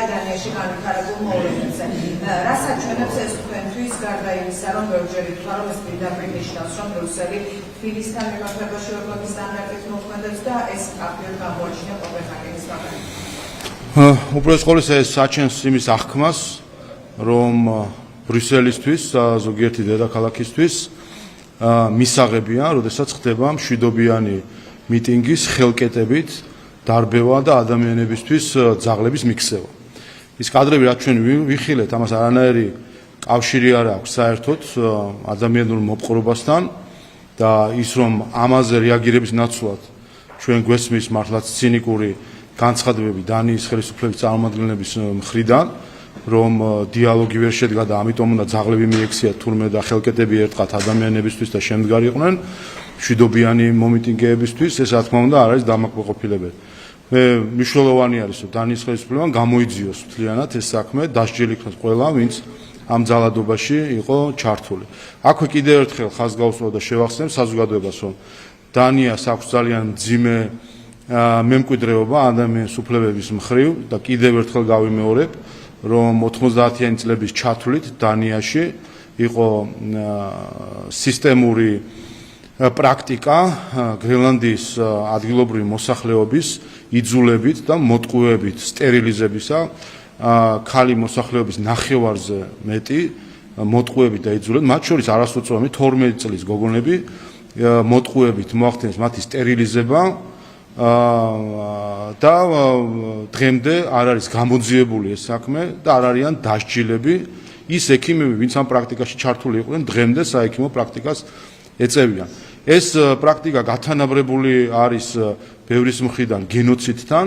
დანიაში განვითარებულ მოვლენებზე. რასაც ჩვენებს ეს თქვენთვის გარდა იმისა, რომ ბევრჯერ ითქვა, რომ ეს პირდაპირ ნიშნავს, რომ ბრიუსელი თბილისთან მიმართებაში ორგანიზმის სტანდარტით მოქმედებს და ეს აქტიურად გამოაჩინა კოპენჰაგენის მაგალითად. უბრალოდ ყოველისა ეს საჩენს იმის აღქმას, რომ ბრიუსელისთვის, ზოგიერთი დედაქალაქისთვის მისაღებია, როდესაც ხდება მშვიდობიანი მიტინგის ხელკეტებით დარბევა და ადამიანებისთვის ძაღლების მიქცევა. ის კადრები, რაც ჩვენ ვიხილეთ, ამას არანაირი კავშირი არ აქვს საერთოდ ადამიანურ მოპყრობასთან და ის რომ ამაზე რეაგირების ნაცვლად ჩვენ გვესმის მართლაც ცინიკური განცხადებები დანიის ხელისუფლების წარმომადგენლების მხრიდან, რომ დიალოგი ვერ შედგა და ამიტომ უნდა ძაღლები მიექციათ თურმე და ხელკეტები ერტყათ ადამიანებისთვის და შემდგარიყვნენ მშვიდობიანი მომიტინგეებისთვის, ეს რა თქმა უნდა არ არის დამაკმაყოფილებელი. მნიშვნელოვანი არის, რომ დანიის ხელისუფლებამ გამოიძიოს მთლიანად ეს საქმე, დასჯილი იქნას ყველა, ვინც ამ ძალადობაში იყო ჩართული. აქვე კიდევ ერთხელ ხაზს გავუსვა და შევახსენებ საზოგადოებას, რომ დანიას აქვს ძალიან მძიმე მემკვიდრეობა ადამიანის უფლებების მხრივ და კიდევ ერთხელ გავიმეორებ, რომ 90-იანი წლების ჩათვლით დანიაში იყო სისტემური პრაქტიკა გრენლანდიის ადგილობრივი მოსახლეობის იძულებით და მოტყუებით სტერილიზებისა, ქალი მოსახლეობის ნახევარზე მეტი მოტყუებით და იძულებით, მათ შორის არასოწლოვანი 12 წლის გოგონები მოტყუებით მოახდინეს მათი სტერილიზება და დღემდე არ არის გამოძიებული ეს საქმე და არ არიან დასჯილები ის ექიმები, ვინც ამ პრაქტიკაში ჩართული იყვნენ, დღემდე საექიმო პრაქტიკას ეწევიან. ეს პრაქტიკა გათანაბრებული არის ბევრის მხრიდან გენოციდთან,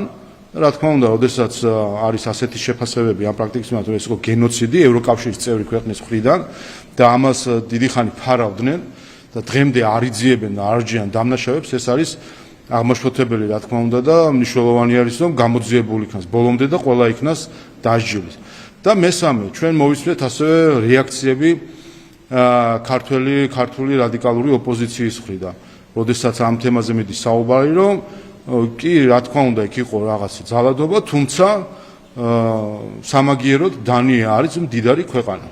რა თქმა უნდა, როდესაც არის ასეთი შეფასებები ამ პრაქტიკის მიმართ, ეს იყო გენოციდი ევროკავშირის წევრი ქვეყნის მხრიდან და ამას დიდი ხანი ფარავდნენ და დღემდე არ იძიებენ და არ რჯიან დამნაშავებს, ეს არის აღმაშფოთებელი, რა თქმა უნდა და მნიშვნელოვანი არის, რომ გამოძიებული იქნას ბოლომდე და ყველა იქნას დასჯილი. და მესამე, ჩვენ მოვისმენთ ასევე რეაქციები ქართული რადიკალური ოპოზიციის მხრიდან. როდესაც ამ თემაზე მიდის საუბარი, რომ კი, რა თქმა უნდა, იქ იყო რაღაცა ძალადობა, თუმცა სამაგიეროდ დანია არის მდიდარი ქვეყანა.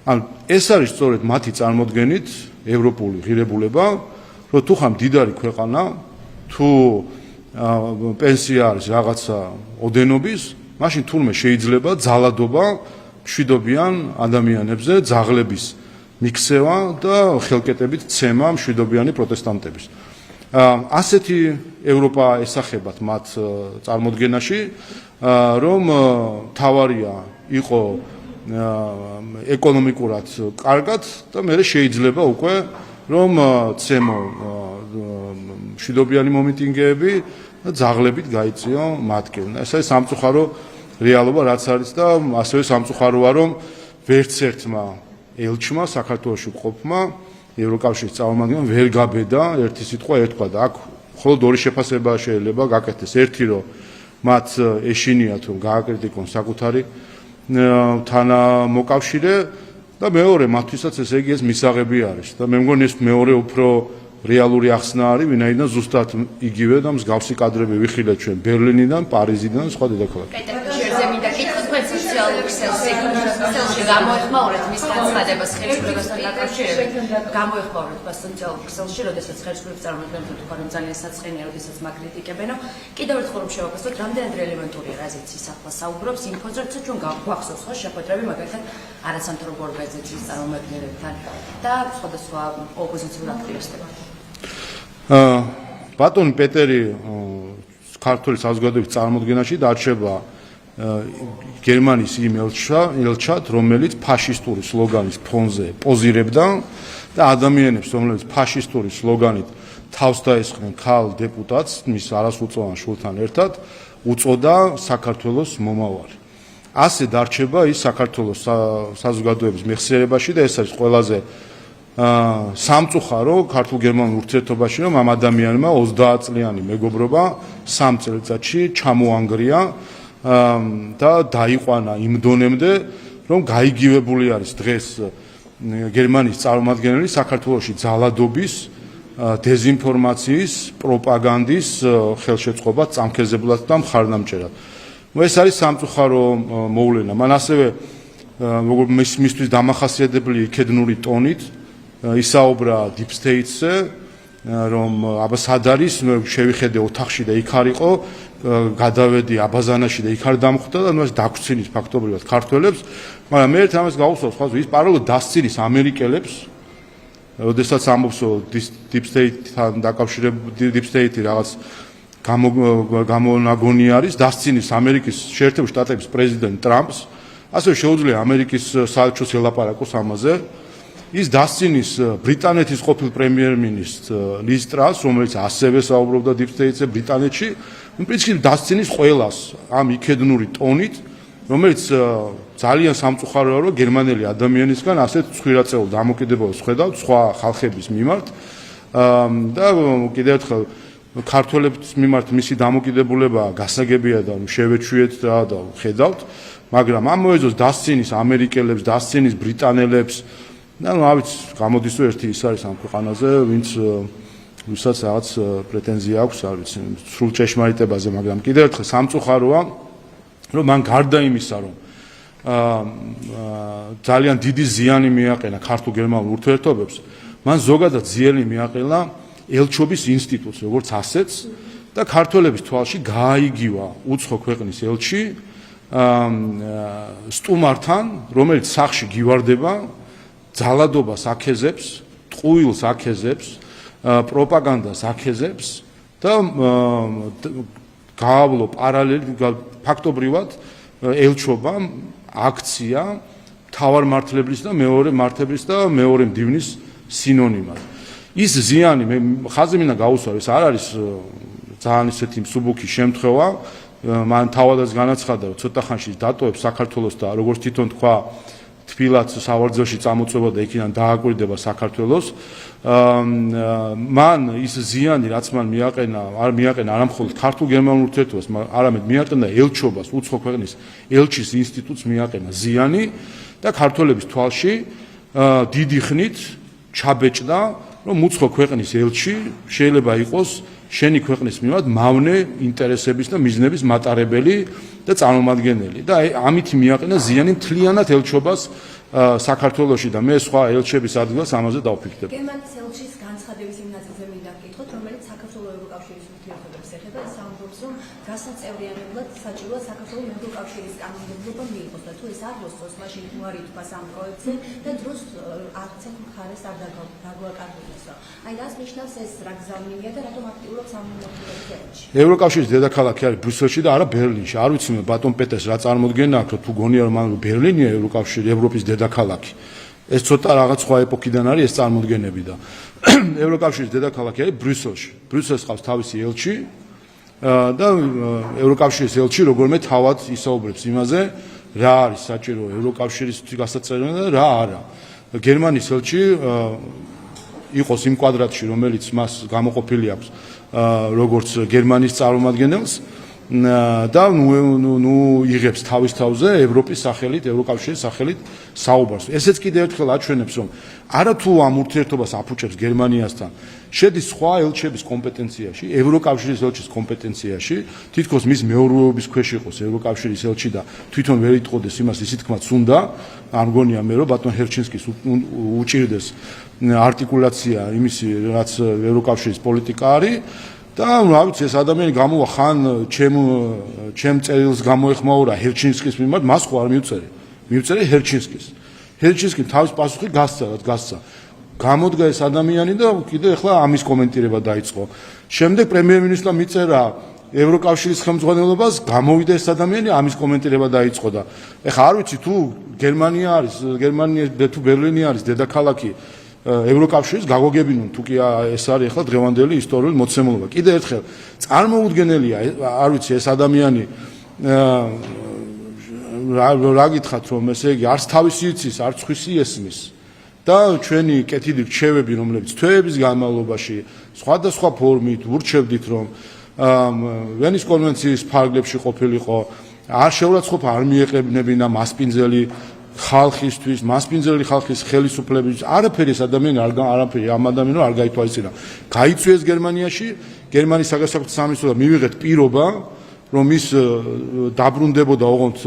ანუ ეს არის სწორედ მათი წარმოდგენით ევროპული ღირებულება, რომ თუ ხარ მდიდარი ქვეყანა, თუ პენსია არის რაღაცა ოდენობის, მაშინ თურმე შეიძლება ძალადობა მშვიდობიან ადამიანებზე, ძაღლების მიქცევა და ხელკეტებით ცემა მშვიდობიანი პროტესტანტების. ასეთი ევროპა ესახებათ მათ წარმოდგენაში, რომ თავარია იყო ეკონომიკურად კარგად და მე შეიძლება უკვე რომ ცემო მშვიდობიანი მომიტინგეები და ძაღლებით გაიწიო მათკენ. ეს არის სამწუხარო რეალობა, რაც არის და ასევე სამწუხაროა, რომ ვერც ერთმა ელჩმა საქართველოში ყოფმა ევროკავშირის წარმომადგენლმა ვერ გაბედა ერთი სიტყვა ერთქვა და აქ მხოლოდ ორი შეფასება შეიძლება გაკეთდეს. ერთი, რომ მათ ეშინიათ, რომ გააკრიტიკონ საკუთარი თანამოკავშირე და მეორე, მათთვისაც ესე იგი ეს მისაღები არის და მე მგონი ეს მეორე უფრო რეალური ახსნა არის, ვინაიდან ზუსტად იგივე და მსგავსი კადრები ვიხილეთ ჩვენ ბერლინიდან, პარიზიდან და სხვა დედაქალაქებიდან. გამოეხმაურეთ მის განცხადებას ხელისუფლებასთან დაკავშირებით. გამოეხმაურეთ მას სოციალურ ქსელში, როდესაც ხელისუფლების წარმომადგენლები თქვა, რომ ძალიან საწყენია, როდესაც მაგკრიტიკებენო. კიდევ ერთხელ რომ შევაკასოთ, რამდენად რელევანტურია რაზეც ის ახლა საუბრობს ინფოზე, როცა ჩვენ გვახსოვს ხო შეხვედრები მაგალითად არასამთავრობო ორგანიზაციის წარმომადგენლებთან და სხვადასხვა ოპოზიციური აქტივისტებთან. ბატონი პეტერი ქართული საზოგადოების წარმოდგენაში დარჩება გერმანიის იმ ელჩად, რომელიც ფაშისტური სლოგანის ფონზე პოზირებდა და ადამიანებს, რომლებიც ფაშისტური სლოგანით თავს დაესხნენ ქალ დეპუტატს, მის არასრულწლოვან შვილთან ერთად, უწოდა საქართველოს მომავალი. ასე დარჩება ის საქართველოს საზოგადოების მეხსიერებაში და ეს არის ყველაზე სამწუხარო ქართულ-გერმანულ ურთიერთობაში, რომ ამ ადამიანმა 30 წლიანი მეგობრობა 3 წელიწადში ჩამოანგრია და დაიყვანა იმ დონემდე, რომ გაიგივებული არის დღეს გერმანიის წარმომადგენელი საქართველოში ძალადობის დეზინფორმაციის, პროპაგანდის ხელშეწყობა წამქეზებლად და მხარდამჭერად. ეს არის სამწუხარო მოვლენა. მან ასევე მისთვის დამახასიათებელი იქედნური ტონით ისაუბრა Deep State-ზე, რომ აბა სად არის, შევიხედე ოთახში და იქ არ იყო, გადავედი აბაზანაში და იქ არ დამხვდა და მას დაგვცინის ფაქტობრივად ქართველებს, მაგრამ მე ერთ ამას გავუსვავს ხაზს, ის პარალელურად დასცინის ამერიკელებს, როდესაც ამბობს Deep State-თან დაკავშირებული Deep State-ი რაღაც გამონაგონი არის, დასცინის ამერიკის შეერთებული შტატების პრეზიდენტ ტრამპს, ასევე შეუძლია ამერიკის საელჩოს ელაპარაკოს ამაზე. ის დასცინის ბრიტანეთის ყოფილ პრემიერ-მინისტრს ლის ტრას, რომელიც ასევე საუბრობდა Deep State-ზე ბრიტანეთში, პრინციპში დასცინის ყველას ამ იქედნური ტონით, რომელიც ძალიან სამწუხაროა, რომ გერმანელი ადამიანისგან ასეთ ცხვირაწეულ დამოკიდებულებას ხედავთ სხვა ხალხების მიმართ და კიდევ ერთხელ ქართველების მიმართ მისი დამოკიდებულება გასაგებია და შევეჩვიეთ და ხედავთ, მაგრამ ამ მოეძოს დასცინის ამერიკელებს, დასცინის ბრიტანელებს და რა ვიცი, გამოდის რომ ერთი ის არის ამ ქვეყანაზე, ვისაც რაღაც პრეტენზია აქვს, არ ვიცი, სრულ ჭეშმარიტებაზე, მაგრამ კიდევ ერთხელ სამწუხაროა, რომ მან გარდა იმისა, რომ ძალიან დიდი ზიანი მიაყენა ქართულ-გერმანულ ურთიერთობებს, მან ზოგადად ძიელი მიაყენა ელჩობის ინსტიტუტს, როგორც ასეთს და ქართველების თვალში გააიგივა უცხო ქვეყნის ელჩი სტუმართან, რომელიც სახლში გივარდება, ძალადობას აქეზებს, ტყუილს აქეზებს, პროპაგანდას აქეზებს და გაავლო პარალელი ფაქტობრივად ელჩობამ აქცია მთავარ მართლებლის და მეორე მართებლის და მეორე მდივნის სინონიმად. ის ზიანი მე ხაზი მინდა გაუსვა, ეს არ არის ძალიან ისეთი მსუბუქი შემთხვევა, მან თავადაც განაცხადა, რომ ცოტა ხანში დატოვებს საქართველოს და როგორც თვითონ თქვა, თბილად სავარძელში წამოწვევა და იქიდან დააკვირდება საქართველოს. მან ის ზიანი, რაც მან მიაყენა არა მხოლოდ ქართულ-გერმანულ ურთიერთობას, არამედ მიაყენა ელჩობას, უცხო ქვეყნის ელჩის ინსტიტუტს მიაყენა ზიანი და ქართველების თვალში დიდი ხნით ჩაბეჭდა, რომ უცხო ქვეყნის ელჩი შეიძლება იყოს შენი ქვეყნის მიმართ მავნე ინტერესების და მიზნების მატარებელი და წარმომადგენელი და ამით მიაყენა ზიანი მთლიანად ელჩობას საქართველოში და მე სხვა ელჩების ადგილას ამაზე დავფიქრდები. გერმანიის ელჩის განცხადების იმ ნაწილზე მინდა გკითხოთ, რომელიც საქართველოს ევროკავშირის ურთიერთობებს ეხება, ის ამბობს, რომ გასაწევრიანებლად საჭიროა საქართველოს ევროკავშირის კანონმდებლობა მიიღოს და თუ ეს არ მოსწონს, მაშინ უარი თქვას ამ პროექტზე და დროს აქცენტ მხარეს არ დაგვაკარგებისო. აი რას ნიშნავს ეს რა გზავნილია და რატომ აქტიურობს ამ მოქმედების ელჩი? ევროკავშირის დედაქალაქი არის ბრიუსელში და არა ბერლინში. არ ვიცი მე ბატონ პეტერს რა წარმოდგენა აქვს, თუ გონია რომ ბერლინია ევროკავშირი, ევროპის დედაქალაქი. ეს ცოტა რაღაც სხვა ეპოქიდან არის ეს წარმოდგენები და ევროკავშირის დედაქალაქი არის ბრიუსელში. ბრიუსელს ყავს თავისი ელჩი და ევროკავშირის ელჩი როგორმე თავად ისაუბრებს იმაზე, რა არის საჭირო ევროკავშირის გასაწევრიანება და რა არა. გერმანიის ელჩი იყოს იმ კვადრატში, რომელიც მას გამოყოფილი აქვს როგორც გერმანიის წარმომადგენელს და იღებს თავის თავზე ევროპის სახელით, ევროკავშირის სახელით საუბარს. ესეც კიდევ ერთხელ აჩვენებს, რომ არა თუ ამ ურთიერთობას აფუჭებს გერმანიასთან, შედის სხვა ელჩების კომპეტენციაში, ევროკავშირის ელჩის კომპეტენციაში, თითქოს მის მეურვეობის ქვეშ იყოს ევროკავშირის ელჩი და თვითონ ვერ იტყოდეს იმას, ისი თქმაც უნდა, არ მგონია მე რომ ბატონ ჰერჩინსკის უჭირდეს არტიკულაცია იმისი, რაც ევროკავშირის პოლიტიკა არის. და რა ვიცი, ეს ადამიანი გამოვა ხან ჩემ წერილს გამოეხმაურა ჰერჩინსკის მიმართ, მას ხო არ მივწერე ჰერჩინსკის. ჰერჩინსკი თავის პასუხი გასცა. გამოდგა ეს ადამიანი და კიდევ ახლა ამის კომენტირება დაიწყო. შემდეგ პრემიერ-მინისტრმა მიწერა ევროკავშირის ხელმძღვანელობას, გამოვიდა ეს ადამიანი, ამის კომენტირება დაიწყო და ახლა არ ვიცი თუ გერმანია თუ ბერლინი არის დედაქალაქი ევროკავშირის გაგოგებინონ თუ კი ეს არის ახლა დღევანდელი ისტორიული მოცემულობა. კიდევ ერთხელ წარმოუდგენელია, არ ვიცი ეს ადამიანი რა გითხრათ რომ ესე იგი არც თავისი იცის, არც სხვისი ესმის და ჩვენი კეთილი რჩევები, რომლებიც თვეების განმავლობაში სხვადასხვა ფორმით ურჩევდით რომ ვენის კონვენციის ფარგლებში ყოფილიყო, არ შეურაცხყოფა არ მიეყებინებინა მასპინძელი ხალხისთვის, მასპინძელი ხალხის ხელისუფლების არაფერი ეს ადამიანი არაფერი ამ ადამიანს არ გაითვალისწინა. გაიწვიეს გერმანიაში, გერმანიის საგასახლებო სამინისტრო და მივიღეთ პირობა, რომ ის დაბრუნდებოდა, ოღონდ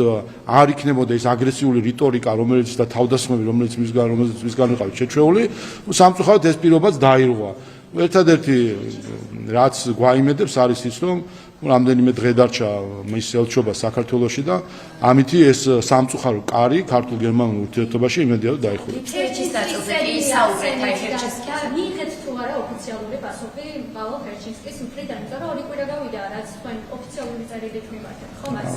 არ იქნებოდა ის აგრესიული რიტორიკა, რომელიც და თავდასხმები, რომელიც მისგან ვიყავით შეჩვეული, სამწუხაროდ ეს პირობაც დაირღვა. ერთადერთი რაც გვაიმედებს არის ის, რომ რამდენიმე დღე დარჩა მის ელჩობა საქართველოში და ამითი ეს სამწუხარო კარი ქართულ-გერმანულ ურთიერთობაში იმედია დაიხურა. ფერჩის დაწოზე კი ისაუბრეთ აი ფერჩის და მიიღეთ თუ არა ოფიციალური პასუხი პავლო ფერჩინსკის მხრიდან, იმიტომ რომ 2 კვირა გავიდა, რაც თქვენ ოფიციალური წერილით მიმართეთ, ხო მას?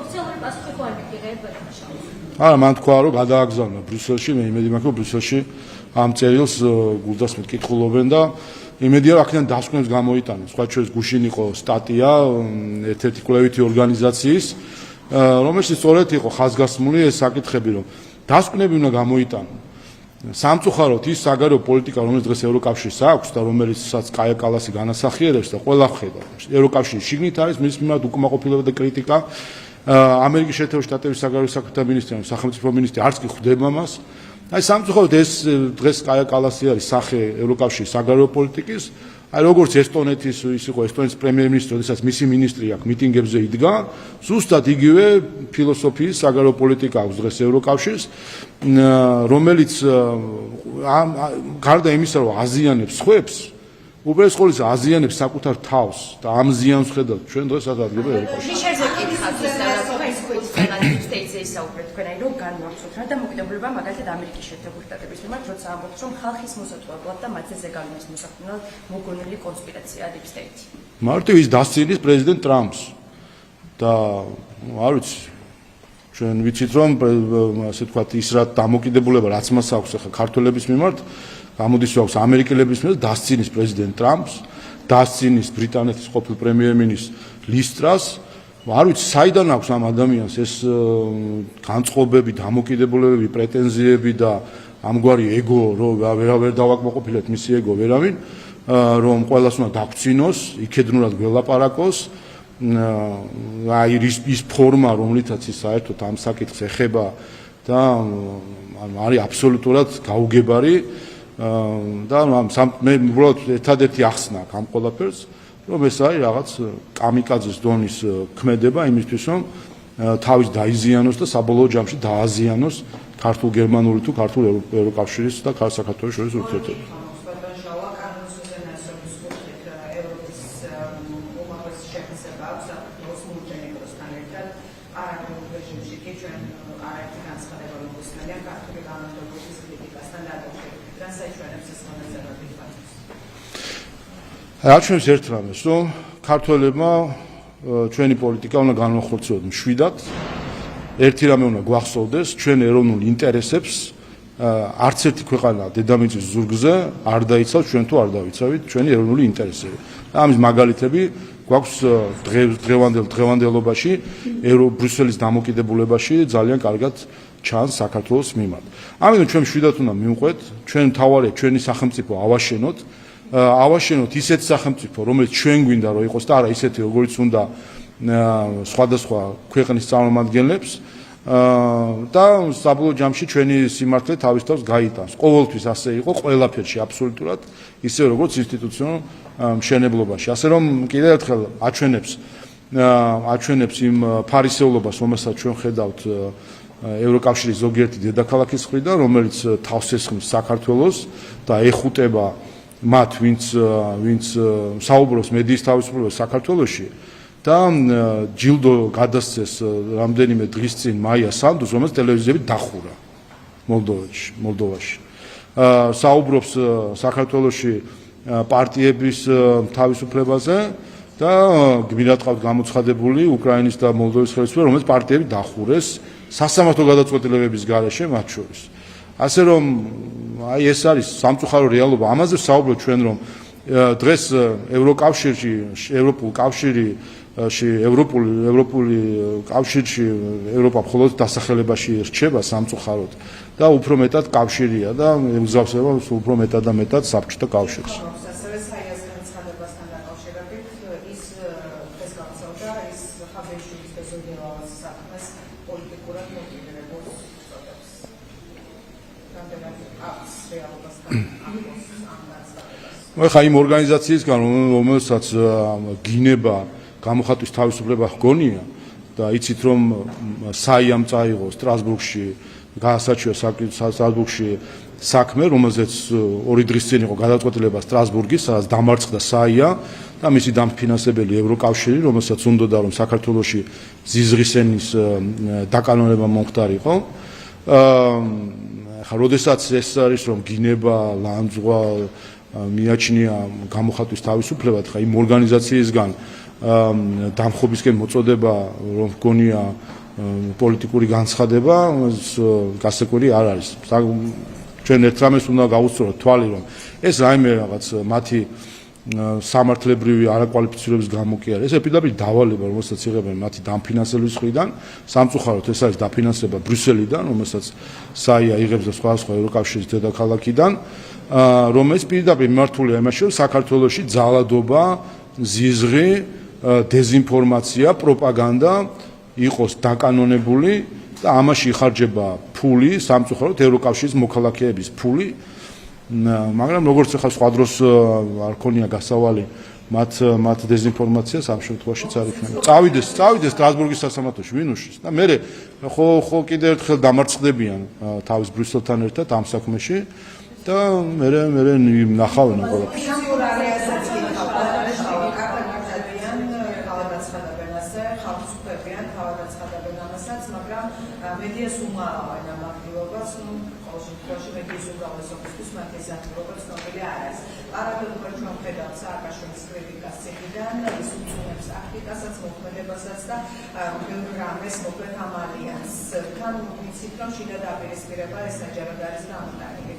ოფიციალური პასუხი ხო არ მიგიღეთ ბატონშაუს? არა, მან თქვა რომ გადააგზავნა ბრიუსელში, მე იმედი მაქვს რომ ბრიუსელში ამ წერილს გულდასმით კითხულობენ და იმედია რომ აქედან დასკვნებს გამოიტანოს. სხვა შორის გუშინ იყო სტატია ერთ-ერთი კვლევითი ორგანიზაციის, რომელშიც სწორედ იყო ხაზგასმული ეს საკითხები, რომ დასკვნები უნდა გამოიტანონ. სამწუხაროდ ის საგარეო პოლიტიკა, რომელიც დღეს ევროკავშირს აქვს და რომელიცაც კაია კალასი განასახიერებს და ყველა ხედავ, ევროკავშირის შიგნით არის მის მიმართ უკმაყოფილება და კრიტიკა. ამერიკის შეერთებული შტატების საგარეო საქმეთა მინისტრი, სახელმწიფო მინისტრი არც კი ხვდება მას. აი სამწუხაროდ ეს დღეს კაია კალასი არის სახე ევროკავშირის საგარეო პოლიტიკის. აი როგორც ესტონეთის ის იყო ესტონეთის პრემიერ-მინისტრი, როდესაც მისი მინისტრი აქ მიტინგებზე იდგა, ზუსტად იგივე ფილოსოფიის საგარეო პოლიტიკა აქვს დღეს ევროკავშირს, რომელიც გარდა იმისა, რომ აზიანებს ხვებს, უბრალოდ ყოველისა აზიანებს საკუთარ თავს და ამ ზიანს ხედავთ ჩვენ დღეს ადადგება ევროკავშირი. მიშელზე კითხავთ ეს სტეიტზე ისაუბრეთ თქვენ აი რომ განმორჩოთ რა დამოკიდებულება მაგალითად ამერიკის შეერთებული შტატების მიმართ როცა ამბობთ რომ ხალხის მოსაწვევებლად და მათზე ზეგავლენის მოსახდენად მოგონილი კონსპირაცია deep state. მარტივ ის დასცინის პრეზიდენტ ტრამპს და არ ვიცი ჩვენ ვიცით რომ ასე ვთქვათ ის რა დამოკიდებულება რაც მას აქვს ახლა ქართველების მიმართ გამოდის აქვს ამერიკელების მიმართ დასცინის პრეზიდენტ ტრამპს, დასცინის ბრიტანეთის ყოფილ პრემიერ-მინისტრს ლის ტრას არ ვიცი საიდან აქვს ამ ადამიანს ეს განწყობები, დამოკიდებულებები, პრეტენზიები და ამგვარი ეგო რომ ვერავერ დავაკმაყოფილეთ მისი ეგო ვერავინ რომ ყველას უნდა დაგწინოს, იქედნურად გველაპარაკოს აი ის ფორმა რომლითაც ის საერთოდ ამ საკითხს ეხება და არის აბსოლუტურად გაუგებარი და მე უბრალოდ ერთადერთი ახსნა აქვს ამ ყველაფერს რომ ეს არის რაღაც კამიკაძის დონის ქმედება იმისთვის რომ თავის დაიზიანოს და საბოლოო ჯამში დააზიანოს ქართულ-გერმანული თუ ქართულ-ევროკავშირის და საქართველოს შორის ურთიერთობა. აჩვენებს ერთ რამეს, რომ ქართველებმა ჩვენი პოლიტიკა უნდა განვახორციელოთ მშვიდად. ერთი რამე უნდა გვახსოვდეს, ჩვენ ეროვნულ ინტერესებს არც ერთი ქვეყანა დედამიწის ზურგზე არ დაიცავს, ჩვენ თუ არ დავიცავით ჩვენი ეროვნული ინტერესები. ამის მაგალითები გვაქვს დღევანდელობაში, ბრიუსელის დამოკიდებულებაში ძალიან კარგად ჩანს საქართველოს მიმართ. ამიტომ ჩვენ მშვიდად უნდა მივყვეთ, ჩვენ მთავარია ჩვენი სახელმწიფო ავაშენოთ. ავაშენოთ ისეთ სახელმწიფო, რომელიც ჩვენ გვინდა რომ იყოს და არა ისეთი, როგორც უნდა სხვადასხვა ქვეყნის წარმომადგენლებს და საბოლოო ჯამში ჩვენი სიმართლე თავის თავს გაიტანს. ყოველთვის ასე იყო ყველაფერში აბსოლუტურად, ისე როგორც ინსტიტუციონალ მშენებლობაში. ასე რომ კიდევ ერთხელ აჩვენებს იმ ფარისეულობას, რომელსაც ჩვენ ხედავთ ევროკავშირის ზოგიერთი დედაქალაქის მხრიდან, რომელიც თავს ესხმის საქართველოს და ეხუტება მათ ვინც საუბრობს მედიის თავისუფლებას საქართველოში და ჯილდო გადასცეს რამდენიმე დღის წინ მაია სანდუს, რომელიც ტელევიზიებით დახურა მოლდოვაში. საუბრობს საქართველოში პარტიების თავისუფლებაზე და გმინდათ ყავთ გამოცხადებული უკრაინის და მოლდოვის ხელისუფლება, რომელიც პარტიები დახურეს სასამართლო გადაწყვეტილებების გარეშე მათ შორის. ასე რომ აი ეს არის სამწუხარო რეალობა. ამაზე ვსაუბრობ ჩვენ რომ დღეს ევროკავშირში, ევროპულ კავშირში, ევროპული კავშირში ევროპა მხოლოდ დასახელებაში რჩება სამწუხაროდ და უფრო მეტად კავშირია და ემგზავრება უფრო მეტად და მეტად საბჭოთა კავშირს. რამდენად აქვს რეალობასთან ახლოს ამ განცხადებას? ხა იმ ორგანიზაციისგან რომელსაც გინება გამოხატვის თავისუფლება ჰგონია და იცით რომ საიამ წაიღო სტრასბურგში გაასაჩიო სტრასბურგში საქმე რომელზეც 2 დღის წინ იყო გადაწყვეტილება სტრასბურგის სადაც დამარცხდა საია და მისი დამფინანსებელი ევროკავშირი რომელსაც უნდოდა რომ საქართველოში ზიზღის დაკანონება მომხდარიყო ხა როდესაც ეს არის რომ გინება ლანძღვა მიაჩნია გამოხატვის თავისუფლება ხა იმ ორგანიზაციისგან დამხობისკენ მოწოდება რომ გონია პოლიტიკური განცხადება გასაკვირი არ არის ჩვენ ერთ რამეს უნდა გავუსწოროთ თვალი რომ ეს რაიმე რაღაც მათი სამართლებრივი არაკვალიფიცირების გამო კი არის ეს პირდაპირ დავალება რომელსაც იღებენ მათი დამფინანსების მხრიდან სამწუხაროდ ეს არის დაფინანსება ბრიუსელიდან რომელსაც საია იღებს და სხვადასხვა ევროკავშირის დედაქალაქიდან რომელიც პირდაპირ მიმართულია იმაში რომ საქართველოში ძალადობა ზიზღი დეზინფორმაცია პროპაგანდა იყოს დაკანონებული და ამაში იხარჯება ფული სამწუხაროდ ევროკავშირის მოქალაქეების ფული მაგრამ როგორც ახლა სხვა დროს არ ქონია გასავალი მათ დეზინფორმაციას ამ შემთხვევაშიც არ იქნება. წავიდეს სტრასბურგის სასამართლოში ვინუშის და მე ხო კიდევ ერთხელ დამარცხდებიან თავის ბრიუსელთან ერთად ამ საქმეში და მე ნახავენ ყველაფერს. მედიას უმალავენ ამ აქტივობას, ყოველ შემთხვევაში მედიის უმრავლესობისთვის მათ ეს აქტივობა ცნობილი არ არის. პარალელურად ჩვენ ვხედავთ სააკაშვილის კრიტიკას ციხიდან, ის უწუნებს აქტიკასაც, მოქმედებასაც და ბევრ რამეს მოკლედ ამ ალიანსთან ვიცით, რომ შიდა დაპირისპირება ეს საჯაროდ არის დამტანილი.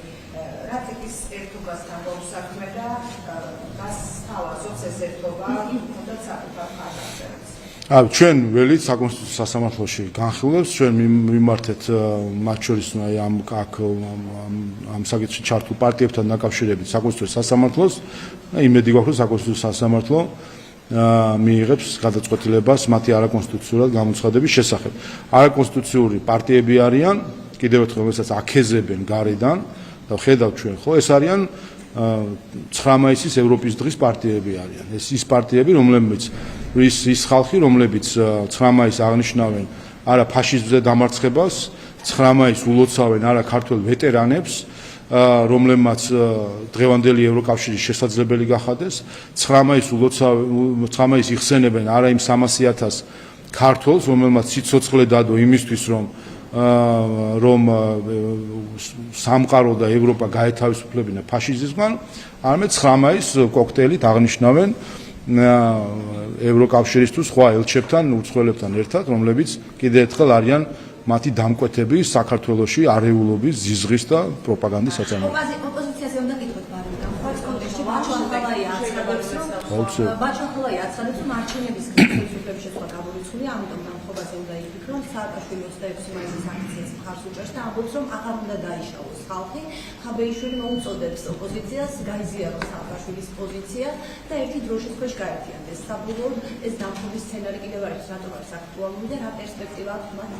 რა ტიპის ერთობასთან გვაქვს და გას თავაზობს ეს ერთობა, თუნდაც საკუთარ ხარჯებს. ჩვენ ველით საკონსტიტუციო სასამართლოში განხილვებს ჩვენ მიმართეთ მათ შორის ამ საკითხში ჩართულ პარტიებთან დაკავშირებით საკონსტიტუციო სასამართლოს იმედი გვაქვს რომ საკონსტიტუციო სასამართლო მიიღებს გადაწყვეტილებას მათი არაკონსტიტუციურად გამოცხადების შესახებ. არაკონსტიტუციური პარტიები არიან კიდევ ერთხელ რომელსაც აქეზებენ გარედან და ხედავთ ჩვენ ხო ეს არიან 9 მაისის ევროპის დღის პარტიები არიან. ის პარტიები რომლებიც ის ხალხი რომლებიც 9 მაისს აღნიშნავენ არა ფაშიზმზე დამარცხებას 9 მაისს ულოცავენ არა ქართველ ვეტერანებს რომლებმაც დღევანდელი ევროკავშირის შესაძლებელი გახადეს 9 მაისს იხსენებენ არა იმ 300,000 ქართველს რომელმაც სიცოცხლე დადო იმისთვის რომ სამყარო და ევროპა გაეთავისუფლებინა ფაშიზმისგან არამედ 9 მაისს კოქტეილით აღნიშნავენ ევროკავშირის თუ სხვა ელჩებთან, უცხოელებთან ერთად, რომლებიც კიდევ ერთხელ არიან მათი დამკვეთები საქართველოში არეულობის, ზიზღის და პროპაგანდის საწარმოებში. ოპოზიციაზე უნდა გითხრათ ბარემ ამ კონტექსტში ბაჩოხალაია აცხადებს რომ არჩევნების ხელისუფლების შესახებ გამორიცხულია, ამიტომ დამხობაზე უნდა იფიქრონ სააკაშვილი 26 მაისის აქციას მხარს უჭერს და ამბობს რომ აღარ უნდა დაიშალოს ხალხი. ხაბეიშვილი მოუწოდებს ოპოზიციას გაიზიაროს სააკაშვილის პოზიცია და ერთი დროშის ქვეშ გაერთიანდეს. საბოლოოდ ეს დამხობის სცენარი კიდევ არის რატომ არის აქტუალური და რა პერსპექტივა აქვს მათ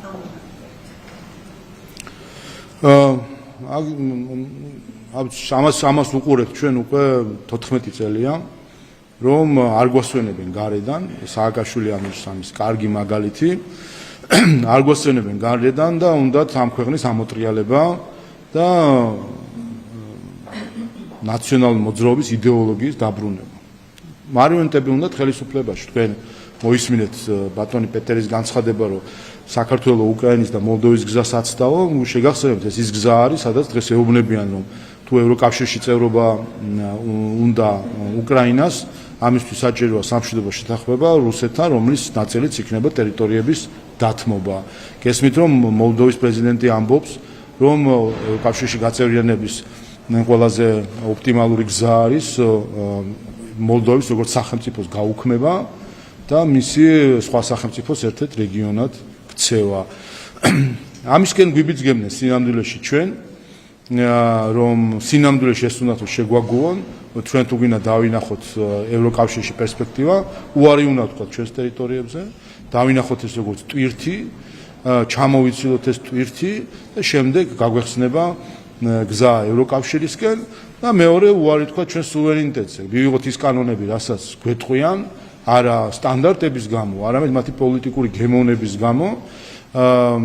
ამ ამას უყურებთ ჩვენ უკვე 14 წელია რომ არ გვასვენებენ გარედან სააკაშვილი ამის კარგი მაგალითი არ გვასვენებენ გარედან და უნდათ ამ ქვეყნის ამოტრიალება და ნაციონალური მოძრაობის იდეოლოგიის დაბრუნება. მარიონეტები უნდათ ხელისუფლებაში. თქვენ მოისმინეთ ბატონი პეტერის განცხადება, რომ საქართველოს, უკრაინის და მოლდოვის გზას აცდაო, შეგახსენებთ ეს ის გზა არის, სადაც დღეს ეუბნებიან, რომ თუ ევროკავშირში წევრობა უნდა უკრაინას, ამისთვის საჭიროა სამშვიდობო შეთანხმება რუსეთთან, რომლის ნაწილიც იქნება ტერიტორიების დათმობა. გესმით, რომ მოლდოვის პრეზიდენტი ამბობს, რომ ევროკავშირში გაწევრიანების ყველაზე ოპტიმალური გზა არის მოლდოვის როგორც სახელმწიფოს გაუქმება და მისი სხვა სახელმწიფოს ერთ-ერთ რეგიონად ქცევა. ამისკენ გვიბიძგებდნენ სინამდვილეში ჩვენ, რომ სინამდვილეში ეს უნდა შეგვაგუონ, ჩვენ თუ გინდა დავინახოთ ევროკავშირში პერსპექტივა, უარი უნდა ვთქვათ ჩვენს ტერიტორიებზე, დავინახოთ ეს როგორც ტვირთი, ჩამოვიცილოთ ეს ტვირთი და შემდეგ გაგვეხსნება გზა ევროკავშირისკენ და მეორე უარი თქვა ჩვენ სუვერენიტეტზე. მივიღოთ ის კანონები, რასაც გვეტყვიან, არა სტანდარტების გამო, არამედ მათი პოლიტიკური გემოვნების გამო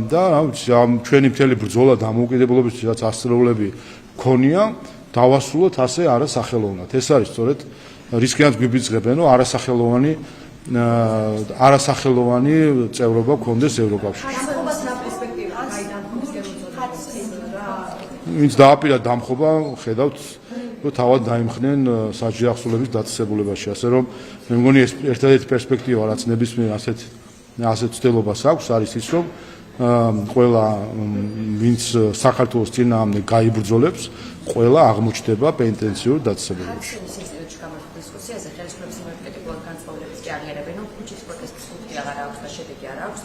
და ჩვენი მთელი ბრძოლა დამოუკიდებლობისთვის, რაც ასწლეულები ქონია, დავასრულოთ ასე არასახელოვნად. ეს არის სწორედ რისკიანად გვიბიძღებენ, რომ არასახელოვანი წევრობა გქონდეს ევროკავშირში. ვინც დააპირა დამხობა, ხედავთ, რომ თავად დაიმხნენ საჯარო ახსოვლების დაწესებულებაში, ასე რომ მე მგონი ეს ერთადერთი პერსპექტივა, რაც ნებისმიერ ასეთ ცდილობას აქვს, არის ის, რომ ყველა ვინც საქართველოს წინააღმდეგ გაიბრძოლებს, ყველა აღმოჩნდება პენტენციურ დაწესებულებაში. დისკუსიაზე ხელისუფლების იმერკეტიკულად განსხვავებებს კი აღიარებენ, რომ ქუჩის პროტესტის ხუთი აღარ აქვს და შედეგი არ აქვს.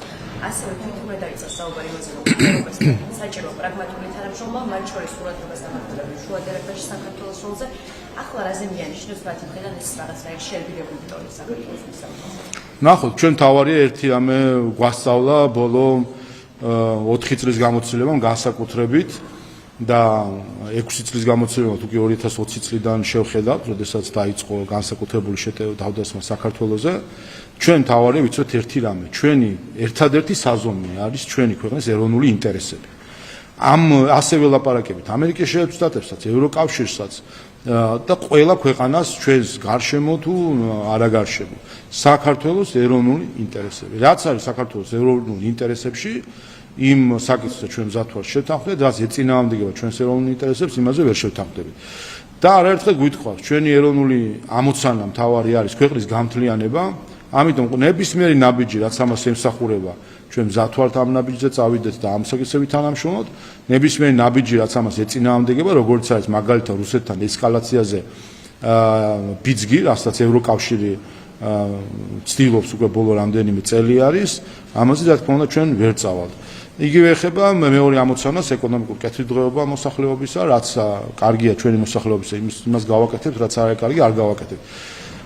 ასევე თვითონ დაიწყო საუბარი იმაზე, რომ ევროპას საჭირო პრაგმატული თანამშრომლობა, მათ შორის ყურადღებას ამახვილებს შუა დერეფერში საქართველოს როლზე. ახლა რაზე მიანიშნებს მათი მხრიდან ეს რაღაცნაირი შერბილებული ტონი საქართველოს მისამართზე? ნახოთ, ჩვენ თავარია ერთი რამე გვასწავლა ბოლო 4 წლის გამოცდილებამ განსაკუთრებით და 6 წლის გამოცდილება თუ კი 2020 წლიდან შევხედავთ, როდესაც დაიწყო განსაკუთრებული თავდასხმა საქართველოზე, ჩვენ თავარი ვიცით ერთი რამე, ჩვენი ერთადერთი საზომი არის ჩვენი ქვეყნის ეროვნული ინტერესები. ამ ასე ველაპარაკებით ამერიკის შეერთებულ შტატებსაც, ევროკავშირსაც და ყველა ქვეყანას ჩვენს გარშემო თუ არაგარშემო. საქართველოს ეროვნული ინტერესები. რაც არის საქართველოს ეროვნული ინტერესებში, იმ საკითხზე ჩვენ მზადვართ შევთანხმდეთ, რაც ეწინააღმდეგება ჩვენს ეროვნულ ინტერესებს, იმაზე ვერ შევთანხმდებით. და არაერთხელ გვითხოვთ, ჩვენი ეროვნული ამოცანა მთავარი არის ქვეყნის გამთლიანება, ამიტომ ნებისმიერი ნაბიჯი, რაც ამას ემსახურება, ჩვენ მზადვართ ამ ნაბიჯზე წავიდეთ და ამ საკითხებით თანამშრომლობთ. ნებისმიერი ნაბიჯი, რაც ამას ეწინააღმდეგება, როგორც არის მაგალითად რუსეთთან ესკალაციაზე ბიძგი, რასაც ევროკავშირი ცდილობს უკვე ბოლო რამდენიმე წელი არის, ამაზე რა თქმა უნდა ჩვენ ვერ წავალთ. იგივე ეხება მეორე ამოცანას ეკონომიკურ კეთილდღეობა მოსახლეობისა, რაც კარგია ჩვენი მოსახლეობისა, იმას გავაკეთებთ, რაც არ არის კარგი, არ გავაკეთებთ.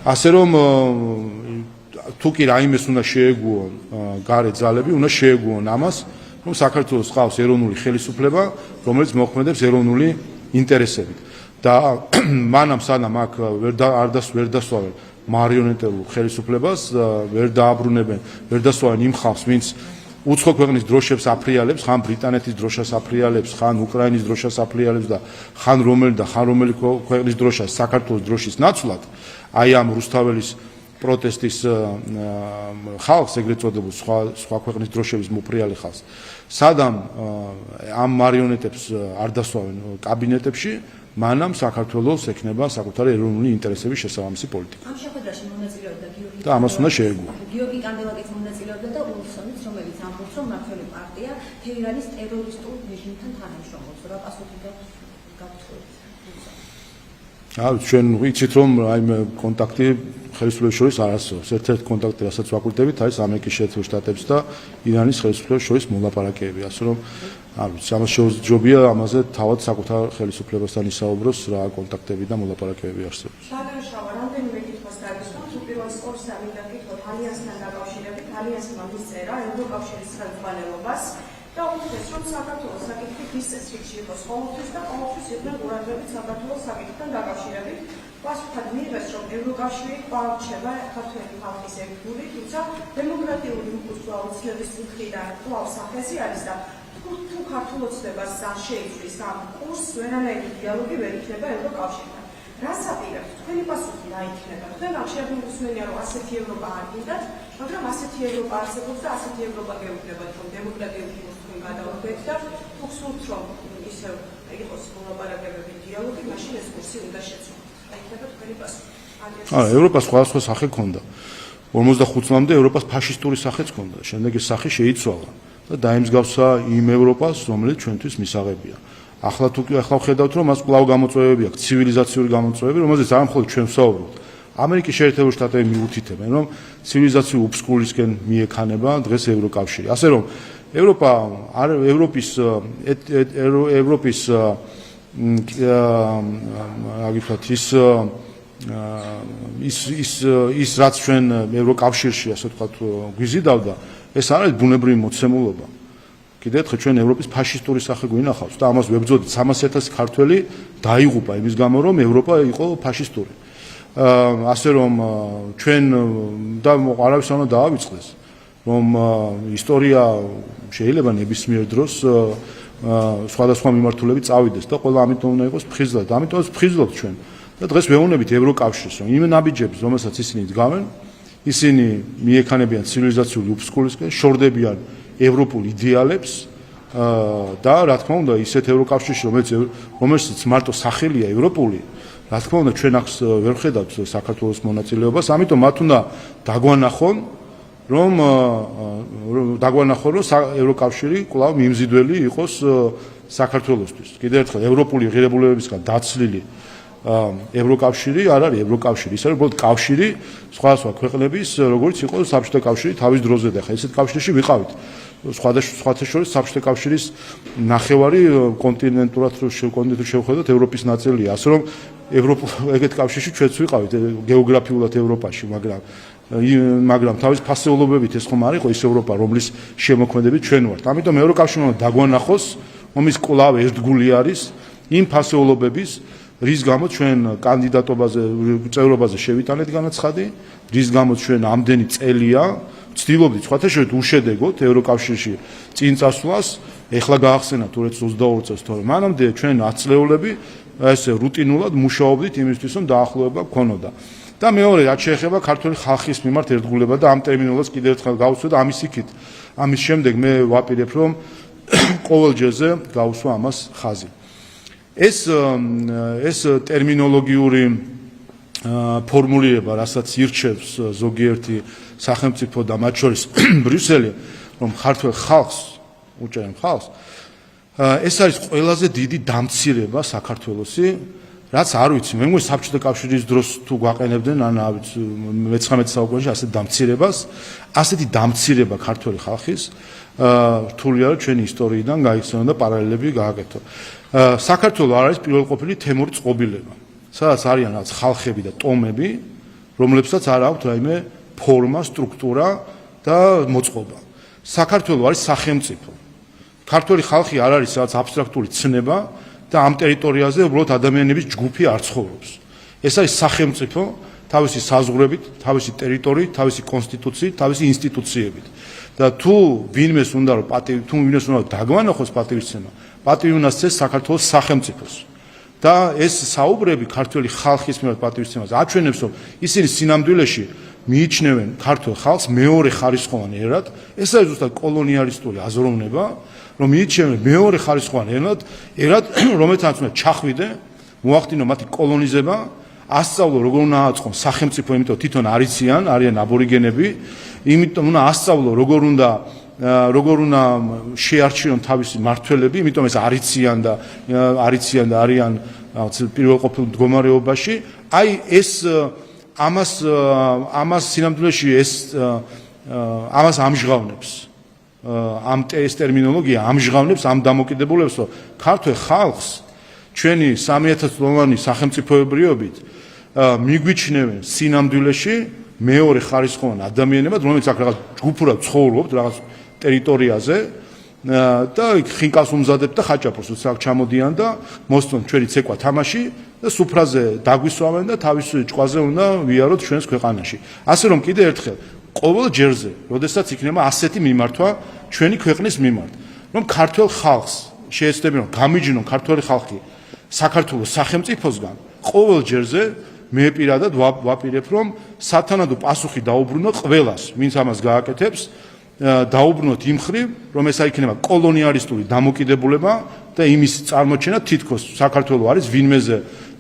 ასე რომ თუ კი რაიმეს უნდა შეეგუონ გარე ძალები, უნდა შეეგუონ ამას, რომ საქართველოს ყავს ეროვნული ხელისუფლება, რომელიც მოქმედებს ეროვნული ინტერესებით. და მანამ სანამ აქ ვერ დასვავენ მარიონეტულ ხელისუფლებას, ვერ დააბრუნებენ, ვერ დასვავენ იმ ხალხს, ვინც უცხო ქვეყნის დროშებს აფრიალებს, ხან ბრიტანეთის დროშას აფრიალებს, ხან უკრაინის დროშას აფრიალებს და ხან რომელი ქვეყნის დროშას საქართველოს დროშის ნაცვლად, აი ამ რუსთაველის პროტესტის ხალხს, ეგრეთ წოდებულ სხვა ქვეყნის დროშების მოფრიალი ხალხს. სადამ ამ მარიონეტებს არ დასვავენ კაბინეტებში, მანამ საქართველოს ექნება საკუთარი ეროვნული ინტერესების შესაბამისი პოლიტიკა. ამ შეხვედრაში მონაწილეობდა გიორგი და ამას უნდა შეეგუო. გიორგი კანდელაკიც მონაწილეობდა და უილსონიც, რომელიც ამბობს, რომ მართველი პარტია თეირანის ტერორისტულ რეჟიმთან თანამშრომლობს. რა პასუხი გაგვთხოვეთ? ჩვენ ვიცით, რომ აი კონტაქტი ხელისუფლების შორის არ არსებობს. ერთ-ერთი კონტაქტი, რასაც ვაკუთვნებით, არის ამერიკის შეერთებულ შტატებს და ირანის ხელისუფლების შორის მოლაპარაკებები. ასე რომ არ ვიცი, ამას შეუძლინა ამაზე თავად საკუთარ ხელისუფლებასთან ისაუბროს, რა კონტაქტები და მოლაპარაკებები არსებობს. დაგემშავა რამდენიმე კითხვას დაგისვამთ, უპირველეს ორს ამიტომ გითხოთ ალიანსთან დაკავშირებით, ალიანსმა მისწერა ევროკავშირის ხელმძღვანელობას და უთხრეს, რომ საქართველოს საკითხი ის წესრიგში იყოს ყოველთვის და ყოველთვის იყვნენ ყურადღებით საქართველოს საკითხთან დაკავშირებით. პასუხად მიიღეს, რომ ევროკავშირი კვლავ რჩება ქართველი ხალხის ერთგული, თუმცა დემოკრატიული იმპულსი აუცილებლობის მხრიდან კვლავ სახეზი არის და თუ ქართულ ოცნებას შეიცვლის ამ კურსს, ვერანაირი დიალოგი ვერ იქნება ევროკავშირთან. რას აპირებთ? თქვენი პასუხი რა იქნება? თქვენ აღშევსმენია, რომ ასეთი ევროპა არ გინდათ, მაგრამ ასეთი ევროპა არსებობს და ასეთი ევროპა გეუბნებათ, რომ დემოკრატიული იმპულსს თქვენ გადავდგეთ და თუ გსურთ, რომ ისევ იყოს მოლაპარაკებები, დიალოგი, მაშინ ეს კურსი უნდა შეცვალოთ. იქნება თქვენი პასუხი. ევროპას სხვადასხვა სახე ქონდა. 55 წლამდე ევროპას ფაშისტური სახეც ქონდა. შემდეგ ეს სახე შეიცვალა და დაემსგავსა იმ ევროპას, რომელიც ჩვენთვის მისაღებია. ახლა ვხედავთ, რომ მას კვლავ გამოწვევები აქვს, ცივილიზაციური გამოწვევები, რომელზეც არ მხოლოდ ჩვენ ვსაუბრობთ. ამერიკის შეერთებული შტატები მიუთითებენ, რომ ცივილიზაციური უფსკულისკენ მიექანება დღეს ევროკავშირი. ასე რომ ევროპის აგიფათ ის რაც ჩვენ ევროკავშირში ასე ვთქვათ გვიზიდავდა, ეს არის ბუნებრივი მოცემულობა. კიდევ ერთხელ ჩვენ ევროპის ფაშისტური სახე გვინახავს და ამას ვებრძოდით 300,000 ქართველი დაიღუპა იმის გამო რომ ევროპა იყო ფაშისტური. ასე რომ ჩვენ და არავის არ უნდა დაავიწყდეს რომ ისტორია შეიძლება ნებისმიერ დროს სხვადასხვა მიმართულებით წავიდეს და ყველა ამიტომ უნდა იყოს ფხიზლად. ამიტომაც ფხიზლობთ ჩვენ და დღეს ვეუბნებით ევროკავშირს რომ იმ ნაბიჯებს რომელსაც ისინი დგავენ ისინი მიექანებიან ცივილიზაციული უფსკულისკენ, შორდებიან ევროპულ იდეალებს და რა თქმა უნდა ისეთ ევროკავშირში რომელსაც მარტო სახელია ევროპული რა თქმა უნდა ჩვენ ახს ვერ ხედავთ საქართველოს მონაწილეობას, ამიტომ მათ უნდა დაგვანახონ რომ ევროკავშირი კვლავ მიმზიდველი იყოს საქართველოსთვის. კიდევ ერთხელ ევროპული ღირებულებებისგან დაცლილი ევროკავშირი არ არის ევროკავშირი, ის არის უბრალოდ კავშირი სხვადასხვა ქვეყნების, როგორც იყო საბჭოთა კავშირი თავის დროზე და ხა ესეთ კავშირში ვიყავით. სხვათა შორის საბჭოთა კავშირის ნახევარი კონტინენტურად შევხედოთ ევროპის ნაწილია, ასე რომ ეგეთ კავშირში ჩვენც ვიყავით გეოგრაფიულად ევროპაში, მაგრამ თავის ფასეულობებით ეს ხომ არ იყო ის ევროპა, რომლის შემოქმედებით ჩვენ ვართ. ამიტომ ევროკავშირმა დაგვანახოს, რომ ის კვლავ ერთგული არის იმ ფასეულობების რის გამოც ჩვენ კანდიდატობაზე, წევრობაზე შევიტანეთ განაცხადი, რის გამოც ჩვენ ამდენი წელია ვცდილობდით სხვათა შორის უშედეგოთ ევროკავშირში წინ წასვლას, ეხლა გაახსენა თურქეთს 22 წელს, თორემ მანამდე ჩვენ 10 წლეულები ესე რუტინულად მუშაობდით იმისთვის, რომ დაახლოება გქონოდა. და მეორე, რაც შეეხება ქართული ხალხის მიმართ ერთგულება და ამ ტერმინოლოგიას კიდევ ერთხელ გავუსვა და ამის იქით, ამის შემდეგ მე ვაპირებ, რომ ყოველ ჯერზე გავუსვა ამას ხაზი. ეს ტერმინოლოგიური ფორმულირება, რასაც ირჩევს ზოგიერთი სახელმწიფო და მათ შორის ბრიუსელი, რომ ქართულ ხალხს უჭერენ ხალხს, ეს არის ყველაზე დიდი დამცირება საქართველოსი, რაც არ ვიცი, მე მგონი საბჭოთა კავშირის დროს თუ გვაყენებდნენ ან მე-19 საუკუნეში ასეთ დამცირებას, ასეთი დამცირება ქართული ხალხის რთული არის ჩვენი ისტორიიდან გაიხსენო და პარალელები გააკეთო. საქართველო არ არის პირველყოფილი თემური წყობილება, სადაც არიან რაღაც ხალხები და ტომები, რომლებსაც არ აქვთ რაიმე ფორმა, სტრუქტურა და მოწყობა. საქართველო არის სახელმწიფო. ქართული ხალხი არ არის რაღაც აბსტრაქტული ცნება და ამ ტერიტორიაზე უბრალოდ ადამიანების ჯგუფი არ ცხოვრობს. ეს არის სახელმწიფო თავისი საზღვრებით, თავისი ტერიტორიით, თავისი კონსტიტუციით, თავისი ინსტიტუციებით. და თუ ვინმეს უნდა დაგვანახოს პატივისცემა, პატივი უნდა სცეს საქართველოს სახელმწიფოს. და ეს საუბრები ქართული ხალხის მიმართ პატივისცემაზე აჩვენებს, რომ ისინი სინამდვილეში მიიჩნევენ ქართულ ხალხს მეორე ხარისხოვან ერად, ეს არის ზუსტად კოლონიალისტური აზროვნება, რომ მიიჩნევენ მეორე ხარისხოვან ერად, რომელთანაც უნდა ჩახვიდე, მოახდინო მათი კოლონიზება, ასწავლო როგორ უნდა აწყონ სახელმწიფო, იმიტომ თვითონ არიან აბორიგენები, იმიტომ უნდა ასწავლო როგორ უნდა შეარჩიონ თავისი მმართველები, იმიტომ ეს არიციან და არიან პირველყოფილ მდგომარეობაში. აი ეს ამას სინამდვილეში ამას ამჟღავნებს. ეს ტერმინოლოგია ამჟღავნებს ამ დამოკიდებულებას, რომ ქართულ ხალხს ჩვენი 3000 წლოვანი სახელმწიფოებრიობით მიგვიჩნევენ სინამდვილეში მეორე ხარისხოვან ადამიანებად, რომელიც აქ რაღაც ჯგუფურად ცხოვრობთ რაღაც ტერიტორიაზე და ხინკალს უმზადებთ და ხაჭაპურს აქ ჩამოდიან და მოსწონთ ჩვენი ცეკვა თამაში და სუფრაზე დაგვისვამენ და თავის ჭყვაზე უნდა ვიაროთ ჩვენს ქვეყანაში. ასე რომ კიდევ ერთხელ ყოველ ჯერზე, როდესაც იქნება ასეთი მიმართვა ჩვენი ქვეყნის მიმართ, რომ ქართულ ხალხს შეეცდებიან რომ გამიჯნონ ქართული ხალხი საქართველოს სახელმწიფოსგან, ყოველ ჯერზე მე პირადად ვაპირებ, რომ სათანადო პასუხი დაუბრუნო ყველას, ვინც ამას გააკეთებს, დაუბრუნოთ იმ ხრივ, რომ ეს იქნება კოლონიალისტური დამოკიდებულება და იმის წარმოჩენა თითქოს საქართველო არის ვინმეზე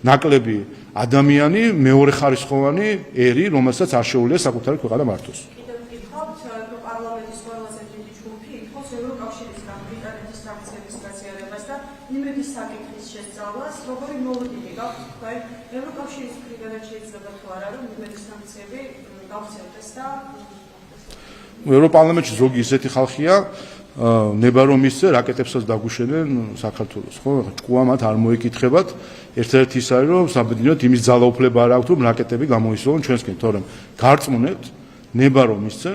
ნაკლები ადამიანი, მეორე ხარისხოვანი ერი, რომელსაც არ შეუძლია საკუთარი ქვეყანა მართოს. კიდევ ვკითხავთ, რომ პარლამენტის ყველაზე დიდი ჯგუფი ითხოვს ევროკავშირისგან ბრიტანეთის სანქციების გაზიარებას და იმედის საკითხის შესწავლას, როგორი მოლოდინი გაქვთ თქვენ ევროკავშირის მხრიდან შეიძლება თუ არა, რომ იმედის სანქციები გავცემდეს და ევროპარლამენტში ზოგი ისეთი ხალხია, ნება რომ ისე რაკეტებსაც დაგუშენენ საქართველოს, ხო? ჭკუა მათ არ მოეკითხებათ. ერთ-ერთი ის არის, რომ საბედნიეროდ იმის ძალაუფლება არ აქვთ, რომ რაკეტები გამოისვენ ჩვენსკენ, თორემ გარწმუნებთ, ნება რომ ისე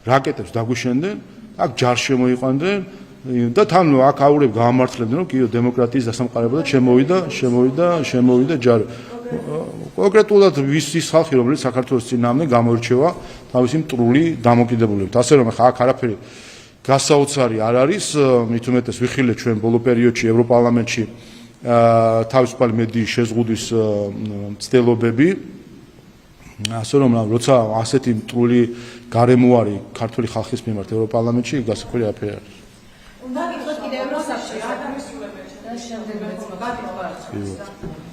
რაკეტებს დაგუშენდნენ, აქ ჯარს შემოიყვანდნენ და თან აქ აურებ გაამართლებდნენ რომ კიდევ დემოკრატიის დასამყარებლად შემოვიდა ჯარი. კონკრეტულად ის ხალხი რომელიც საქართველოს წინააღმდეგ გამოირჩევა თავისი მტრული დამოკიდებულებით. ასე რომ ახლა აქ არაფერი გასაოცარი არ არის, მით უმეტეს ვიხილეთ ჩვენ ბოლო პერიოდში ევროპარლამენტში თავისუფალი მედიის შეზღუდვის მცდელობები. ასე რომ როცა ასეთი მტრული გარემო არის ქართული ხალხის მიმართ ევროპარლამენტში, გასაკვირი არაფერი არის. უნდა გითხოთ კიდევ ევროსაბჭოში და შემდეგ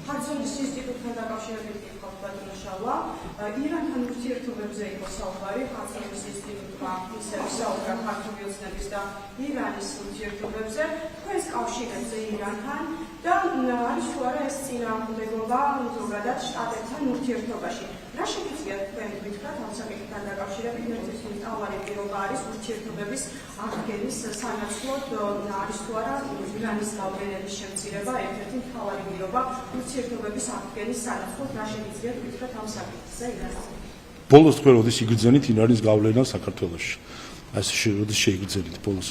ხარცობის ინსტიტუტთან დაკავშირებით გითხოთ ბატონო შავა, ირანთან ურთიერთობებზე იყო საუბარი, ხარცობის ინსტიტუტმა ისევ საუბრა ქართული ოცნების და ირანის ურთიერთობებზე, თქვენს კავშირებზე ირანთან და არის თუ არა ეს წინააღმდეგობა ზოგადად შტატებთან ურთიერთობაში. რა შეგიძლიათ თქვენ გითხრათ ამ საკითხთან დაკავშირებით? მეც მთავარი პირობა არის ურთიერთობების აღდგენის სანაცვლოდ არის თუ არა ირანის გავლენების შემცირება ერთ-ერთი მთავარი პირობა ურთიერთობების აღდგენის სანაცვლოდ რა შეგიძლიათ გითხრათ ამ საკითხზე ირანთან? ბოლოს თქვენ როდის იგრძენით ირანის გავლენა საქართველოში? ასე როდის შეიგრძენით ბოლოს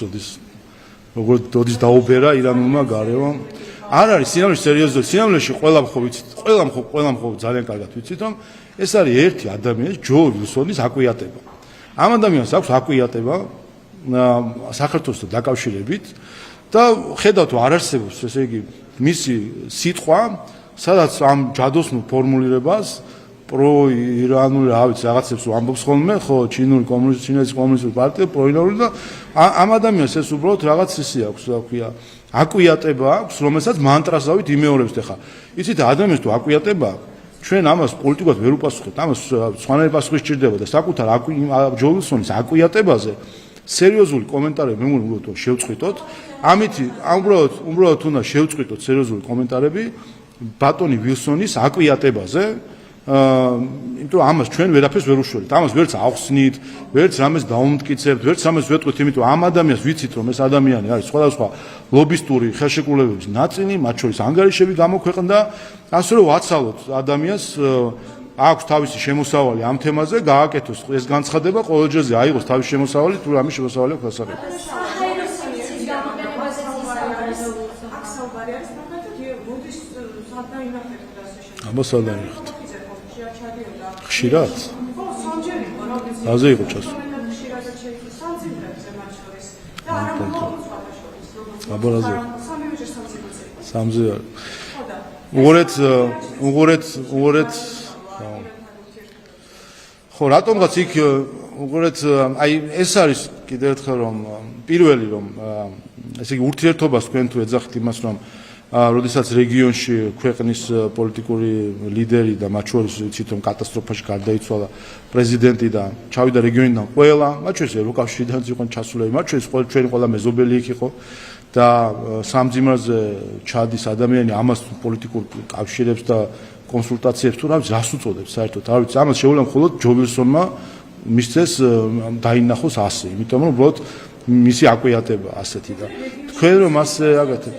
როდის დაუბერა ირანულმა გარემომ? არ არის სინამდვილეში სერიოზული. სინამდვილეში ყველამ ხო ძალიან კარგად ვიცით რომ ეს არის ერთი ადამიანის ჯო ვილსონის აკვიატება. ამ ადამიანს აქვს აკვიატება საქართველოსთან დაკავშირებით და ხედავთ რომ არ არსებობს ესე იგი მისი სიტყვა, სადაც ამ ჯადოსნურ ფორმულირებას პრო-ირანული რაღაცებს ამბობს ხოლმე, ხო, ჩინეთის კომუნისტური პარტია პრო-ირანული და ამ ადამიანს ეს უბრალოდ რაღაც ისე აქვს, რა ქვია, აკვიატება აქვს, რომელსაც მანტრასავით იმეორებს ხა. იცით, ადამიანს თუ აკვიატება ჩვენ ამას პოლიტიკურად ვერ უპასუხებთ, ამას სხვანაირი პასუხი სჭირდება და საკუთარ ჯო ვილსონის აკვიატებაზე სერიოზული კომენტარები მე უბრალოდ შევწყვიტოთ. ამითი უბრალოდ უნდა შევწყვიტოთ სერიოზული კომენტარები ბატონი ვილსონის აკვიატებაზე. იმიტომ ამას ჩვენ ვერაფერს ვერ უშველით. ამას ვერც ავხსნით, ვერც რამეს დაუმტკიცებთ, ვერც რამეს ვეტყვით, იმიტომ ამ ადამიანს ვიცით რომ ეს ადამიანი არის სხვადასხვა ლობისტური ხელშეკრულებების ნაწილი, მათ შორის ანგარიშები გამოქვეყნდა, ასე რომ ვაცალოთ ადამიანს აქვს თავისი შემოსავალი ამ თემაზე, გააკეთოს ეს განცხადება, ყოველ ჯერზე აიღოს თავისი შემოსავალი, თუ რამე შემოსავალი აქვს დასახელებული. ამასალარი ხშირად? აზე იყო ჩასული. აბორაზე. სამზე არ. უღურეთ ხო რატომღაც იქ უღურეთ აი ეს არის კიდევ ერთხელ რომ პირველი რომ ესე იგი ურთიერთობას თქვენ თუ ეძახით იმას რომ როდესაც რეგიონში ქვეყნის პოლიტიკური ლიდერი და მათ შორის ვიცით რომ კატასტროფაში გარდაიცვალა პრეზიდენტი და ჩავიდა რეგიონიდან ყველა, მათ შორის ევროკავშირიდან იყვნენ ჩასულები, მათ შორის ჩვენი ყველა მეზობელი იქ იყო და სამძიმარზე ჩადის ადამიანი ამას პოლიტიკურ კავშირებს და კონსულტაციებს თუ რას უწოდებს საერთოდ არ ვიცი ამას შეუძლია მხოლოდ ჯო ვილსონმა მისცეს დაინახოს ასე იმიტომ რომ უბრალოდ მისი აკვიატება ასეთი და თქვენ რომ ასე აგათეთ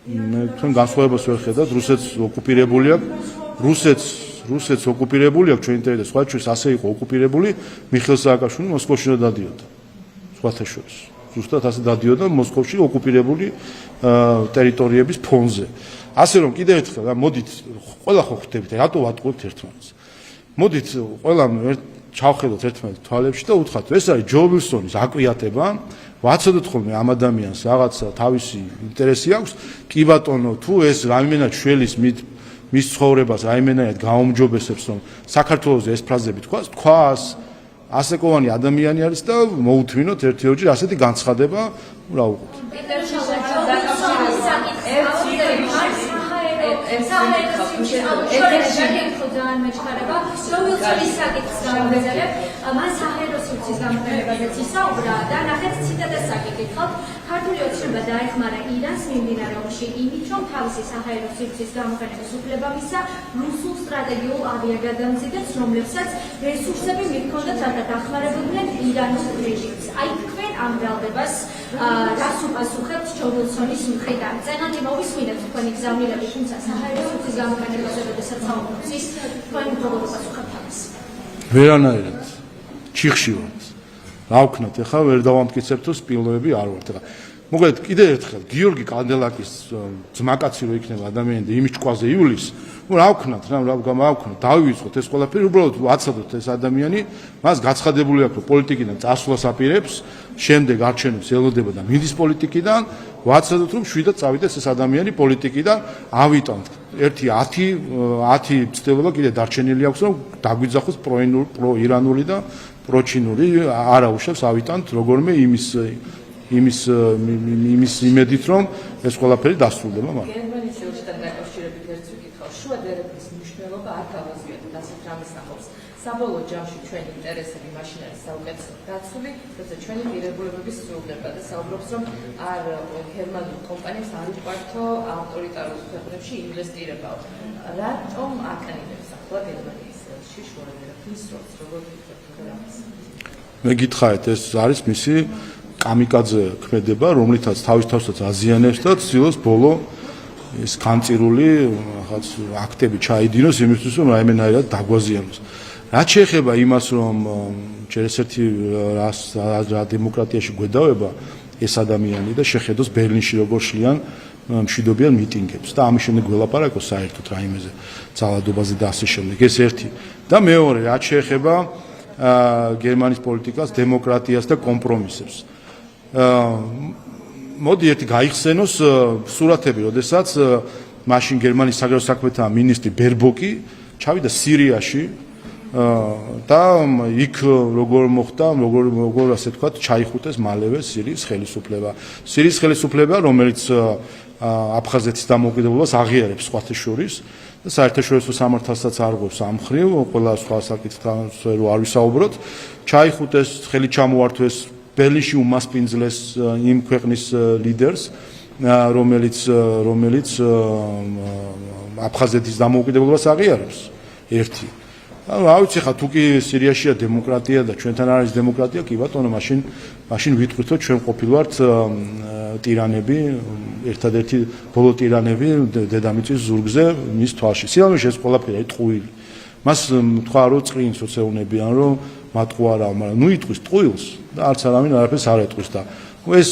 თქვენ განსხვავებას ვერ ხედავთ რუსეთს ოკუპირებული აქვს რუსეთს ოკუპირებული აქვს ჩვენი ტერიტორია სხვა ჩვენს ასე იყო ოკუპირებული მიხეილ სააკაშვილი მოსკოვში დადიოდა სხვათა შორის ზუსტად ასე დადიოდა მოსკოვში ოკუპირებული ტერიტორიების ფონზე ასე რომ კიდევ ერთხელ მოდით ყველა ხო ხვდებით რატო ვატყუებთ ერთმანეთს მოდით ყველა ჩავხედოთ ერთმანეთს თვალებში და უთხრათ ეს არის ჯო ვილსონის აკვიატება ვაცოდოთ ხოლმე ამ ადამიანს რაღაცა თავისი ინტერესი აქვს კი ბატონო თუ ეს რაიმენად შველის მის ცხოვრებას რაიმენად გაუმჯობესებს რომ საქართველოზე ეს ფრაზები თქვას ასეკოვანი ადამიანი არის და მოუთმინოთ ერთ-ერთჯერ ასეთი განცხადება რა უყურთ მან საჰაერო სივრცის გამყენებაზეც ისაუბრა და ნახეთ ციტატას საკითხავთ ქართული ოცნება დაეხმარა ირანს მიმდინარე ომში იმით რომ თავისი საჰაერო სივრცის გამყენების უფლება მისცა რუსულ სტრატეგიულ ავიაგადამზიდებს რომლებსაც რესურსები მიჰქონდათ რათა დახმარებოდნენ ირანის რეჟიმს აი თქვენ ამ ბრალდებას რას უპასუხებთ ჯო ვილსონის მხრიდან წენანდი მოვისმინეთ თქვენი გზავნილები თუმცა საჰაერო სივრცის გამყენებაზე როდესაც საუბრობს ის თქვენ როგორ უპასუხებთ ამას ვერანაირად ჩიხში ვართ რა ვქნათ ეხლა ვერ დავამტკიცებ თუ სპილოები არ ვართ ეხლა მოგეთ კიდევ ერთხელ გიორგი კანდელაკის ძმაკაცი რო იქნება ადამიანები იმის ჭკვაზე იulis რა ვქნათ რა ვქნათ დავივიწყოთ ეს ყველაფერი უბრალოდ ვაცადოთ ეს ადამიანი მას გაცხადებული აქვს რომ პოლიტიკიდან წასვლას აპირებს შემდეგ არჩევნებს ელოდება და მიდის პოლიტიკიდან ვაცადოთ რომ შვიდად წავიდეს ეს ადამიანი პოლიტიკიდან ავიტანთ ერთი 10 ცდილობა კიდე დარჩენილი აქვს რომ დაგვიძახოს პროირანული და პროჩინური არა უშავს ავიტანთ როგორმე იმის იმედით რომ ეს ყველაფერი დასრულდება მაგრამ გერმანიის ელჩთან დაკავშირებით ერთს ვიკითხავ შუა დერეფის მნიშვნელობა არ გავაზიარეთ ასეთ რამეს ახობს საბოლოო ჯამში ჩვენი ინტერესები მაშინ არის საუკეთესოდ დაცული როცა ჩვენი ღირებულებები სრულდება და საუბრობს რომ არ გერმანულ კომპანიებს არ უყვართო ავტორიტარულ ქვეყნებში ინვესტირებაო რატომ აკანინებს ახლა გერმანიის ელჩი შუა დერეფის როლს როგორ ვიქნებთ რამეს მე გითხარით ეს არის მისი კამიკაძე ქმედება, რომლითაც თავის თავსაც აზიანებს და ცდილობს ბოლო ეს განწირული რაღაც აქტები ჩაიდინოს იმისთვის, რომ რაიმენაირად დაგვაზიანოს. რაც შეეხება იმას, რომ ჯერესერთი რა დემოკრატიაში გვედავება ეს ადამიანი და შეხედოს ბერლინში როგორ შლიან მშვიდობიან მიტინგებს და ამის შემდეგ ველაპარაკოს საერთოდ რაიმეზე, ძალადობაზე და ასე შემდეგ. ეს ერთი. და მეორე, რაც შეეხება გერმანიის პოლიტიკას, დემოკრატიას და კომპრომისებს. მოდი ერთი გაიხსენოს სურათები, როდესაც მაშინ გერმანიის საგარეო საქმეთა მინისტრი ბერბოკი ჩავიდა სირიაში და იქ როგორ მოხდა, როგორ ასე ვთქვათ, ჩაიხუტეს მალევე სირიის ხელისუფლება. სირიის ხელისუფლება, რომელიც აფხაზეთის დამოუკიდებლობას აღიარებს სხვათა შორის და საერთაშორისო სამართალსაც არღვევს ამ მხრივ, ყველა სხვა საკითხთან რო არ ვისაუბროთ, ჩაიხუტეს, ხელი ჩამოართვეს ბერლინში უმასპინძლეს იმ ქვეყნის ლიდერს, რომელიც აფხაზეთის დამოუკიდებლობას აღიარებს. ერთი. რა ვიცი ხა თუ კი სირიაშია დემოკრატია და ჩვენთან არის დემოკრატია, კი ბატონო, მაშინ ვიტყვით რომ ჩვენ ყოფილვართ ტირანები, ერთადერთი ბოლო ტირანები დედამიწის ზურგზე მის თვალში. სიამოვნებაში ეს ყველაფერი ტყუილი. მას თქვა რომ წრინს ოცეუნებიან რომ მატყუ არა, მაგრამ ნუ იტყვის ტყუილს და არც არავინ არაფერს არ ეტყვის და ეს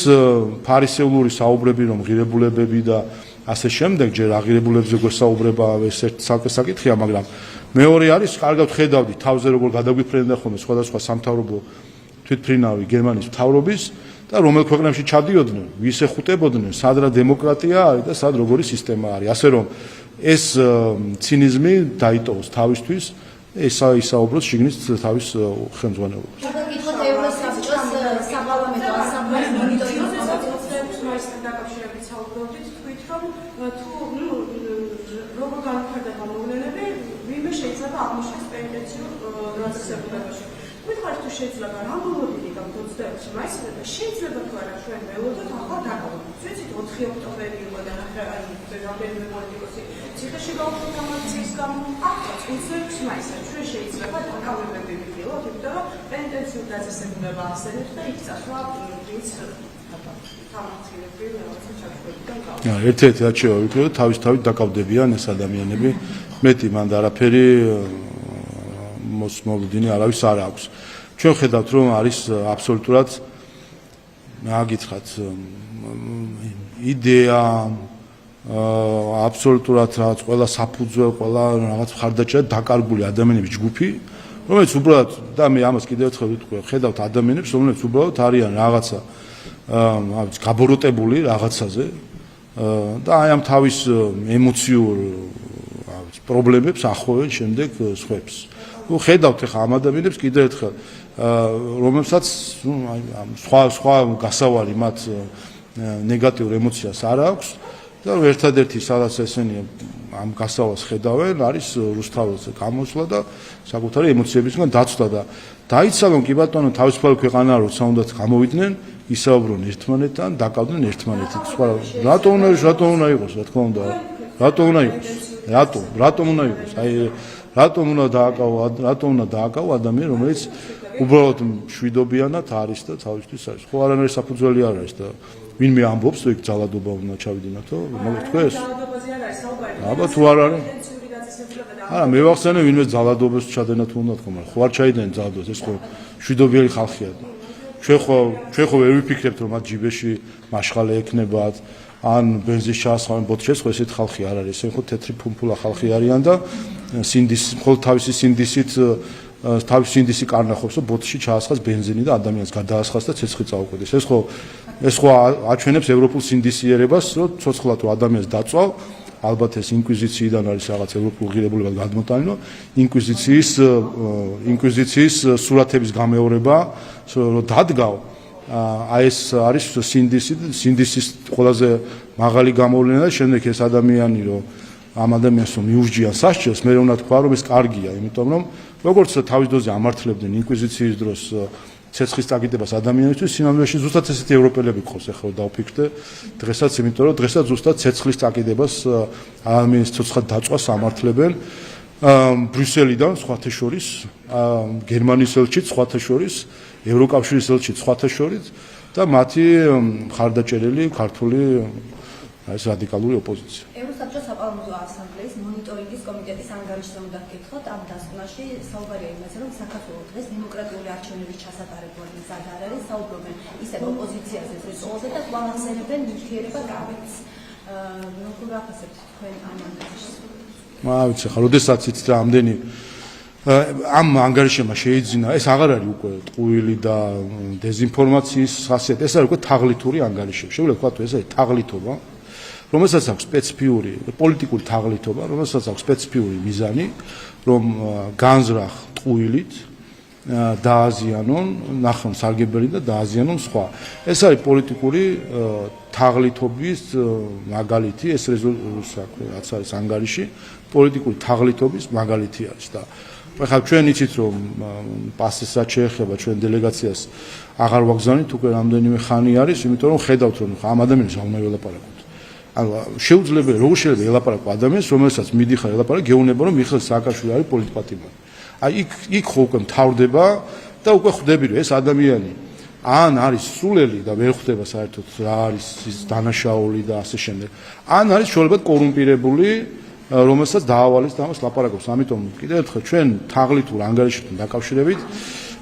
ფარისეულური საუბრები რომ ღირებულებები და ასე შემდეგ ჯერ აღირებულებზე გვესაუბრება ეს ერთ საკითხია, მაგრამ მეორე არის კარგად ხედავდი თავზე როგორ გადაგვიფრენდა ხოლმე სხვადასხვა სამთავრობო თვითმფრინავი გერმანიის მთავრობის და რომელ ქვეყნებში ჩადიოდნენ, ვის ეხუტებოდნენ, სად რა დემოკრატია არის და სად როგორი სისტემა არის. ასე რომ ეს ცინიზმი დაიტოვოს თავისთვის, ისაუბროს შიგნით თავის ხელმძღვანელობას. გითხოთ ევროსაბჭოს საპარლამენტო ასამბლეის მონიტორინგის მასთან დაკავშირებით საუბრობთ, თქვით რომ თუ როგორ განვითარდება მოვლენები, ვინმე შეიძლება აღმოჩნდეს პენტენციურ რასებულებაში. ვიხართ თუ შეიძლება რამბოლოდი და 26 მაისზე და შეიძლება თუ არა ჩვენ ველოდოთ ახლა დაკავებულ. ვიცით 4 ოქტომბერი იყო და რამდენიმე პოლიტიკოსი ციხეში გავხდით ამ აქციის გამო. ახლა 26 მაისზე ჩვენ შეიძლება დაკავებები ვიყიდოთ, იმიტომ რომ პენტენციურ დაწესებულება ახსენებს და იქ წასვლა ვინც ერთ-ერთი რაც შევავიქრო, თავის დაკავდებიან ეს ადამიანები, მეტი მანდ არაფერი მოსმოლოდინი არავის არ აქვს. ჩვენ ხედავთ რომ არის აბსოლუტურად აგითხრათ იდეა აბსოლუტურად რაღაც ყველა საფუძველ, ყველა რაღაც მხარდაჭერა დაკარგული ადამიანების ჯგუფი, რომელიც უბრალოდ და მე ამას კიდევ ერთხელ ვიტყვი, ხედავთ ადამიანებს, რომლებიც უბრალოდ არიან რაღაცა გაბოროტებული რაღაცაზე და აი ამ თავის ემოციურ პრობლემებს ახვევენ შემდეგ სხვებს. ნუ ხედავთ ახლა ამ ადამიანებს კიდევ ერთხელ რომელსაც სხვა გასავალი მათ ნეგატიურ ემოციას არ აქვს და ერთადერთი სადაც ესენი ამ გასავალს ხედავენ არის რუსთაველზე გამოსვლა და საკუთარი ემოციებისგან დაცვა და დაიცალონ კი ბატონო თავისუფალი ქვეყანა როცა უნდათ გამოვიდნენ ისაუბრონ ერთმანეთთან, დაკავდნენ ერთმანეთით. სხვა რატომ უნდა იყოს, რა თქმა უნდა, რატომ უნდა იყოს? რატომ უნდა იყოს? აი რატომ უნდა დააკავო ადამიანი, რომელიც უბრალოდ მშვიდობიანად არის და თავისთვის არის. ხო არანაირი საფუძველი არ არის და ვინმე ამბობს, რომ იქ ძალადობა უნდა ჩავიდინათო, მოგეთქვეს? ძალადობაზე არ არის საუბარი. აბა თუ არ არის? არა, მე ვახსენე ვინმე ძალადობას ჩადენა თუ უნდა თქო, მაგრამ ხო არ ჩაიდნენ ძალადობას, ეს ხო მშვიდობიანი ხალხია. ჩვენ ხო ვერ ვიფიქრებთ რომ მათ ჯიბეში მაშხალე ექნებათ ან ბენზინის ჩაასხამენ ბოთლებს ხო ესეთ ხალხი არ არის ესენ ხო თეთრი ფუმფულა ხალხი არიან და სინდის მხოლოდ თავისი სინდისი კარნახობს რომ ბოთლში ჩაასხას ბენზინი და ადამიანს გადაასხას და ცეცხლი წაუკვდეს ეს ხო აჩვენებს ევროპულ სინდისიერებას რომ ცოცხლად რომ ადამიანს დაწვალ ალბათ ეს ინკვიზიციიდან არის რაღაც ევროპულ ღირებულებად გადმოტანილი რომ ინკვიზიციის სურათების გამეორება რომ დადგავ აი ეს არის სინდისის ყველაზე მაღალი გამოვლენა და შემდეგ ეს ადამიანი რომ ამ ადამიანს რომ მიურჯიან სასჯელს მე უნდა თქვა რომ ეს კარგია იმიტომ რომ როგორც თავის დროზე ამართლებდნენ ინკვიზიციის დროს ცეცხლის წაკიდებას ადამიანისთვის სინამდვილეში ზუსტად ესეთი ევროპელები ყავს ახლა დავფიქრდე დღესაც იმიტომ რომ დღესაც ზუსტად ცეცხლის წაკიდებას ადამიანის ცოცხლად დაწვას ამართლებენ ბრიუსელიდან სხვათა შორის გერმანიის ელჩით სხვათა შორის ევროკავშირის ელჩით სხვათა შორის და მათი მხარდაჭერილი ქართული ეს რადიკალური ოპოზიცია. ევროსაბჭოს საპარლამენტო ასამბლეის მონიტორინგის კომიტეტის ანგარიშზე უნდა გკითხოთ ამ დასკვნაში საუბარია იმაზე, რომ საქართველოს დღეს დემოკრატიული არჩევნების ჩასატარებლად მზად არ არის, საუბრობენ ისევ ოპოზიციაზე ზეწოლზე და კვლავ ახსენებენ ნივთიერება გამეც. როგორ ახასებთ თქვენ ამ ანგარიშს? ვიცი ხა, როდესაც იცით რა ამდენი ამ ანგარიშმა შეიძინა, ეს აღარ არის უკვე ტყუილი და დეზინფორმაციის ხასიათი, ეს არის უკვე თაღლითური ანგარიშები. შეგვიძლია ვთქვათ, ეს არის თაღლითობა, რომელსაც აქვს სპეციფიური პოლიტიკური თაღლითობა, რომელსაც აქვს სპეციფიური მიზანი, რომ განზრახ ტყუილით დააზიანონ, ნახონ სარგებელი და დააზიანონ სხვა. ეს არის პოლიტიკური თაღლითობის მაგალითი, ეს რაც არის ანგარიში, პოლიტიკური თაღლითობის მაგალითი არის და ახლა ჩვენ იცით რომ პასესაც შეეხება ჩვენ დელეგაციას აღარ ვაგზავნით უკვე რამდენიმე ხანი არის, იმიტომ რომ ხედავთ რომ ამ ადამიანს არ უნდა ველაპარაკოთ. ანუ შეუძლებელი როგორ შეიძლება ელაპარაკო ადამიანს, რომელსაც მიდიხარ ელაპარაკ, გეუბნება რომ მიხეილ სააკაშვილი არის პოლიტპატიმარი. აი იქ ხო უკვე მთავრდება და უკვე ხვდები რომ ეს ადამიანი ან არის სულელი და ვერ ხვდება საერთოდ რა არის ის დანაშაული და ასე შემდეგ. ან არის შეიძლება კორუმპირებული რომელსაც დაავალეს და ამას ლაპარაკობს. ამიტომ კიდევ ერთხელ ჩვენ თაღლითურ ანგარიშთან დაკავშირებით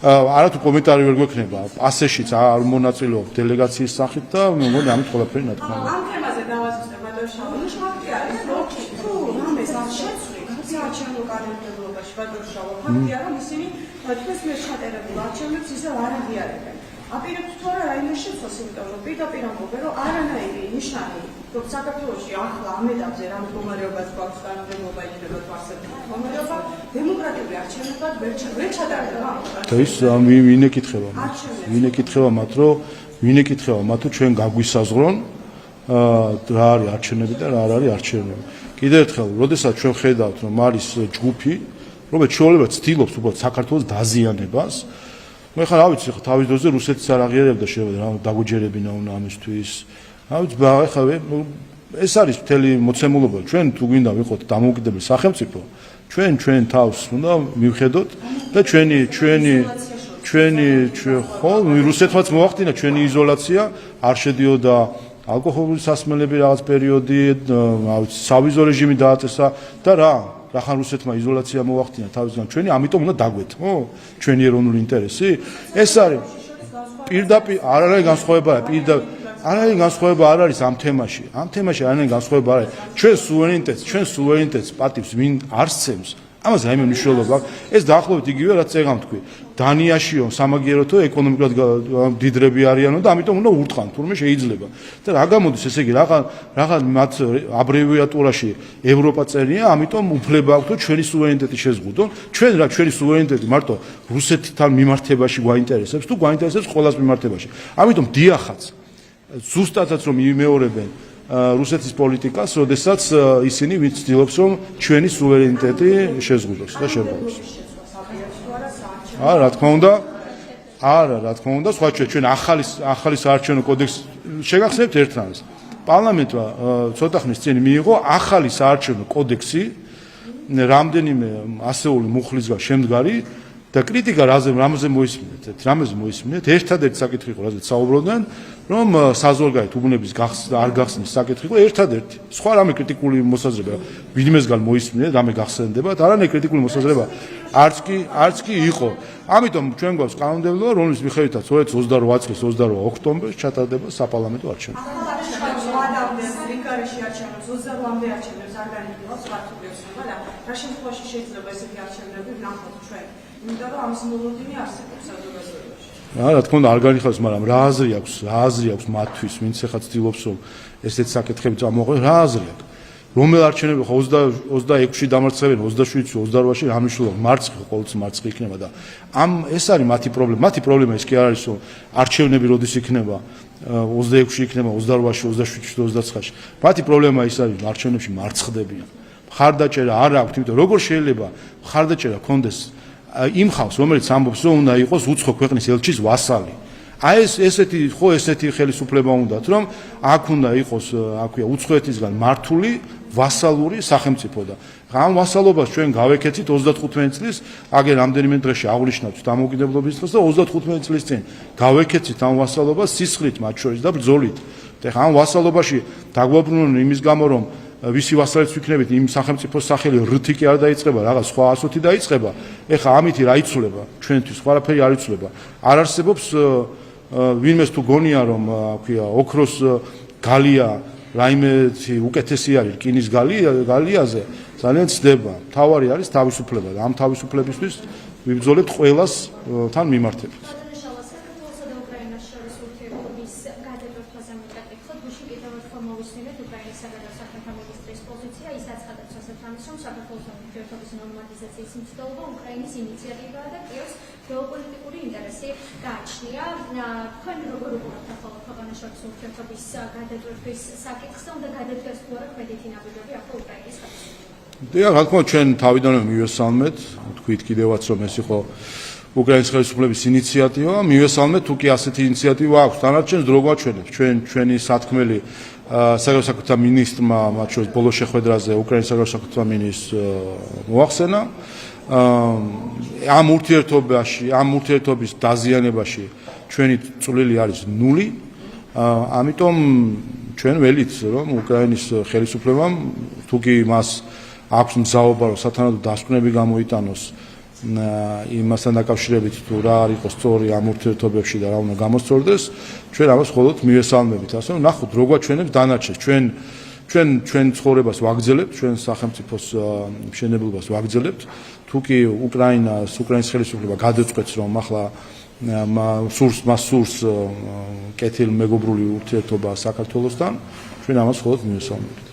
არათუ კომენტარი ვერ გვექნება. პასეშიც არ მონაწილეობ დელეგაციის სახით და მე მგონი ამით ყველაფერი ნათქვამია. ამ თემაზე დავაზუსტებ ბატონშავა. შევაკი არის რომ თუ რამეს არ შეცვლი, არჩევნო კანონმდებლობაში ბატონშავა. ფაქტია რომ ისინი თქვენს მიერ ჩატარებულ არჩევნებს ისევ არ აღიარებენ. აპირებთ თუ არა რაიმე შეცვლას, იმიტომ რომ პირდაპირ ამბობენ რომ არანაირი ნიშანი რომ საქართველოში ახლა ამ ეტაპზე რა მდგომარეობაც გვაქვს კანონმდებლობა იქნება თუ არსებობს მდგომარეობა დემოკრატიული არჩევნებად ვერ ჩატარდება. და ის ვინ ეკითხება მათ რომ ჩვენ გაგვისაზღვრონ რა არის არჩევნები და რა არ არის არჩევნები. კიდევ ერთხელ, როდესაც ჩვენ ხედავთ რომ არის ჯგუფი, რომელიც შეუძლებლად ცდილობს უბრალოდ საქართველოს დაზიანებას, მე ხარ რა ვიცი ხა თავის დროზე რუსეთიც არ აღიარებდა შეიძლება რა დაგვიჯერებინა უნდა ამისთვის. რა ვიცი ხა ეს არის მთელი მოცემულობა. ჩვენ თუ გვინდა ვიყოთ დამოუკიდებელი სახელმწიფო, ჩვენ თავს უნდა მივხედოთ და ჩვენი ხო რუსეთმაც მოახდინა ჩვენი იზოლაცია, არ შედიოდა ალკოჰოლური სასმელები რაღაც პერიოდი, რა ვიცი სავიზო რეჟიმი დააწესა და რახან რუსეთმა იზოლაცია მოახდინა თავისგან ჩვენი, ამიტომ უნდა დაგვეთ, ხო? ჩვენი ეროვნული ინტერესი. ეს არის პირდაპირ არ არის განსხვავება, განსხვავება არ არის ამ თემაში. ამ თემაში არანაირი განსხვავება არ არის. ჩვენ სუვერენიტეტს პატივს ვინ არსცემს, ამას რაიმე მნიშვნელობა აქვს. ეს დაახლოებით იგივე რაც წეგან თქვი. დანიაშიო სამაგიეროთო ეკონომიკურად დიდრები არიანო და ამიტომ უნდა ურტყან, თურმე შეიძლება. და რა გამოდის ესე იგი, რაღაც მათ აბრევიატურაში ევროპა წერია, ამიტომ უფლება აქვს ჩვენი სუვერენიტეტი შეზღუდონ. ჩვენი სუვერენიტეტი მარტო რუსეთთან მიმართებაში გვაინტერესებს თუ გვაინტერესებს ყოველას მიმართებაში. ამიტომ დიახაც ზუსტადაც რომ იმეორებენ რუსეთის პოლიტიკას, როდესაც ისინი ვიცდილობს რომ ჩვენი სუვერენიტეტი შეზღუდოს და შეგვიძლია. რა თქმა უნდა, სხვა ჩვენ ახალი საარჩევნო კოდექსი შეგახსენებთ ერთ რამეს. პარლამენტმა ცოტა ხნის წინ მიიღო ახალი საარჩევნო კოდექსი, რამდენიმე ასეული მუხლისგან შემდგარი, და კრიტიკა რამაზე მოისმინეთ, ერთადერთი საკითხი იყო, რაზეც საუბრობდნენ, რომ საზღვარგარეთ უბნების არ გახსნის საკითხი იყო ერთადერთი. სხვა რამე კრიტიკული მოსაზრება ვინმესგან მოისმინეთ, რამე გახსენდებათ, არანაირი კრიტიკული მოსაზრება არც კი იყო. ამიტომ ჩვენ გვაქვს კანონმდებლობა, რომლის მიხედვითაც 2028 წლის 28 ოქტომბერს ჩატარდება საპარლამენტო არჩევნები. რიგარეში არჩევნებს 28-მდე არჩევნებს არ განიხილავს ქართული ოცნება და რა შემთხვევაში შეიძლება ესეთი არჩევნები ვნახოთ ჩვენ. იმიტომ რომ ამის მოლოდინი არსებობს საზოგადოებაში. რა თქმა უნდა არ განიხილავს, მაგრამ რა აზრი აქვს მათთვის, ვინც ახლა ცდილობს რომ ესეთ საკითხები წამოაყენოს, რა აზრი აქვს? რომელ არჩევნები ხო 26-ში დამარცხებენ, 27-ში, 28-ში რა მნიშვნელობა მარცხი ყოველთვის მარცხი იქნება და ეს არის მათი პრობლემა. მათი პრობლემა ის კი არ არის რომ არჩევნები როდის იქნება 26-ში იქნება, 28-ში, 27-ში, 29-ში. მათი პრობლემა ის არის რომ არჩევნებში მარცხდებიან. მხარდაჭერა არ აქვს, იმიტომ როგორ შეიძლება მხარდაჭერა კონდეს იმ ხალხს, რომელიც ამბობს რომ უნდა იყოს უცხო ქვეყნის ელჩის ვასალი. აი ესეთი ხელისუფლება უნდათ, რომ აქ უნდა იყოს, აქვია უცხოეთისგან მართული ვასალური სახელმწიფო და ამ ვასალობას ჩვენ გავეკეთით 35 წლის, აგერ რამდენიმე დღეში აღნიშნავთ დამოუკიდებლობის დღეს და 35 წლის წინ გავეკეთით ამ ვასალობას სისხლით მათ შორის და ბრძოლით. და ამ ვასალობაში დაგვაბრუნონ იმის გამო, რომ ვისი ვასალიც ვიქნებით, იმ სახელმწიფოს სახელი რთი კი არ დაიწყება, რაღაც სხვა ასოთი დაიწყება. ეხლა ამითი რა იცვლება? ჩვენთვის ყველაფერი არ იცვლება. არ არსებობს ვინმეს თუ გონია რომ აქვია ოქროს გალია რაიმე უკეთესი არის რკინის გალიაზე ძალიან ცდება. თავარი არის თავისუფლება და ამ თავისუფლებისთვის ვიბრძოლებთ ყველას თან მიმართებით. უკრაინის ინიციატივაა და კიევს გეოპოლიტიკური ინტერესი გააჩნია. თქვენ როგორ უყურებთ ახლა ქვეყანას შორის ურთიერთობის გადაწყვეტის საკითხს და უნდა გადადგეს თუ არა ქმედითი ნაბიჯები ახლა უკრაინის ხელისუფლებამ? რა თქმა უნდა ჩვენ თავიდანვე მივესალმეთ, თქვით კიდევაც რომ ეს იყო უკრაინის ხელისუფლების ინიციატივა, მივესალმეთ თუ კი ასეთი ინიციატივა აქვს, დანარჩენს დრო გვაჩვენებს. ჩვენი სათქმელი საგარეო საქმეთა მინისტრმა მათ შორის ბოლო შეხვედრაზე უკრაინის საგარეო საქმეთა მინისტრს მოახსენა. ამ ურთიერთობის დაზიანებაში ჩვენი წვლილი არის ნული. ამიტომ ჩვენ ველით რომ უკრაინის ხელისუფლებამ თუ კი მას აქვს მზაობა რომ სათანადო დასკვნები გამოიტანოს იმასთან დაკავშირებით თუ რა არის სწორი ამ ურთიერთობებში და რა უნდა გამოსწორდეს, ჩვენ ამას მხოლოდ მივესალმებით. ასე რომ ნახოთ რო გვაჩვენებს დანარჩენს. ჩვენ ცხოვრებას ვაგრძელებთ, ჩვენ სახელმწიფოს მშენებლობას ვაგრძელებთ. თუ კი უკრაინის ხელისუფლება გადაწყვეტს რომ ახლა მას სურს კეთილ მეგობრული ურთიერთობა საქართველოსთან, ჩვენ ამას მხოლოდ მივესალმებით.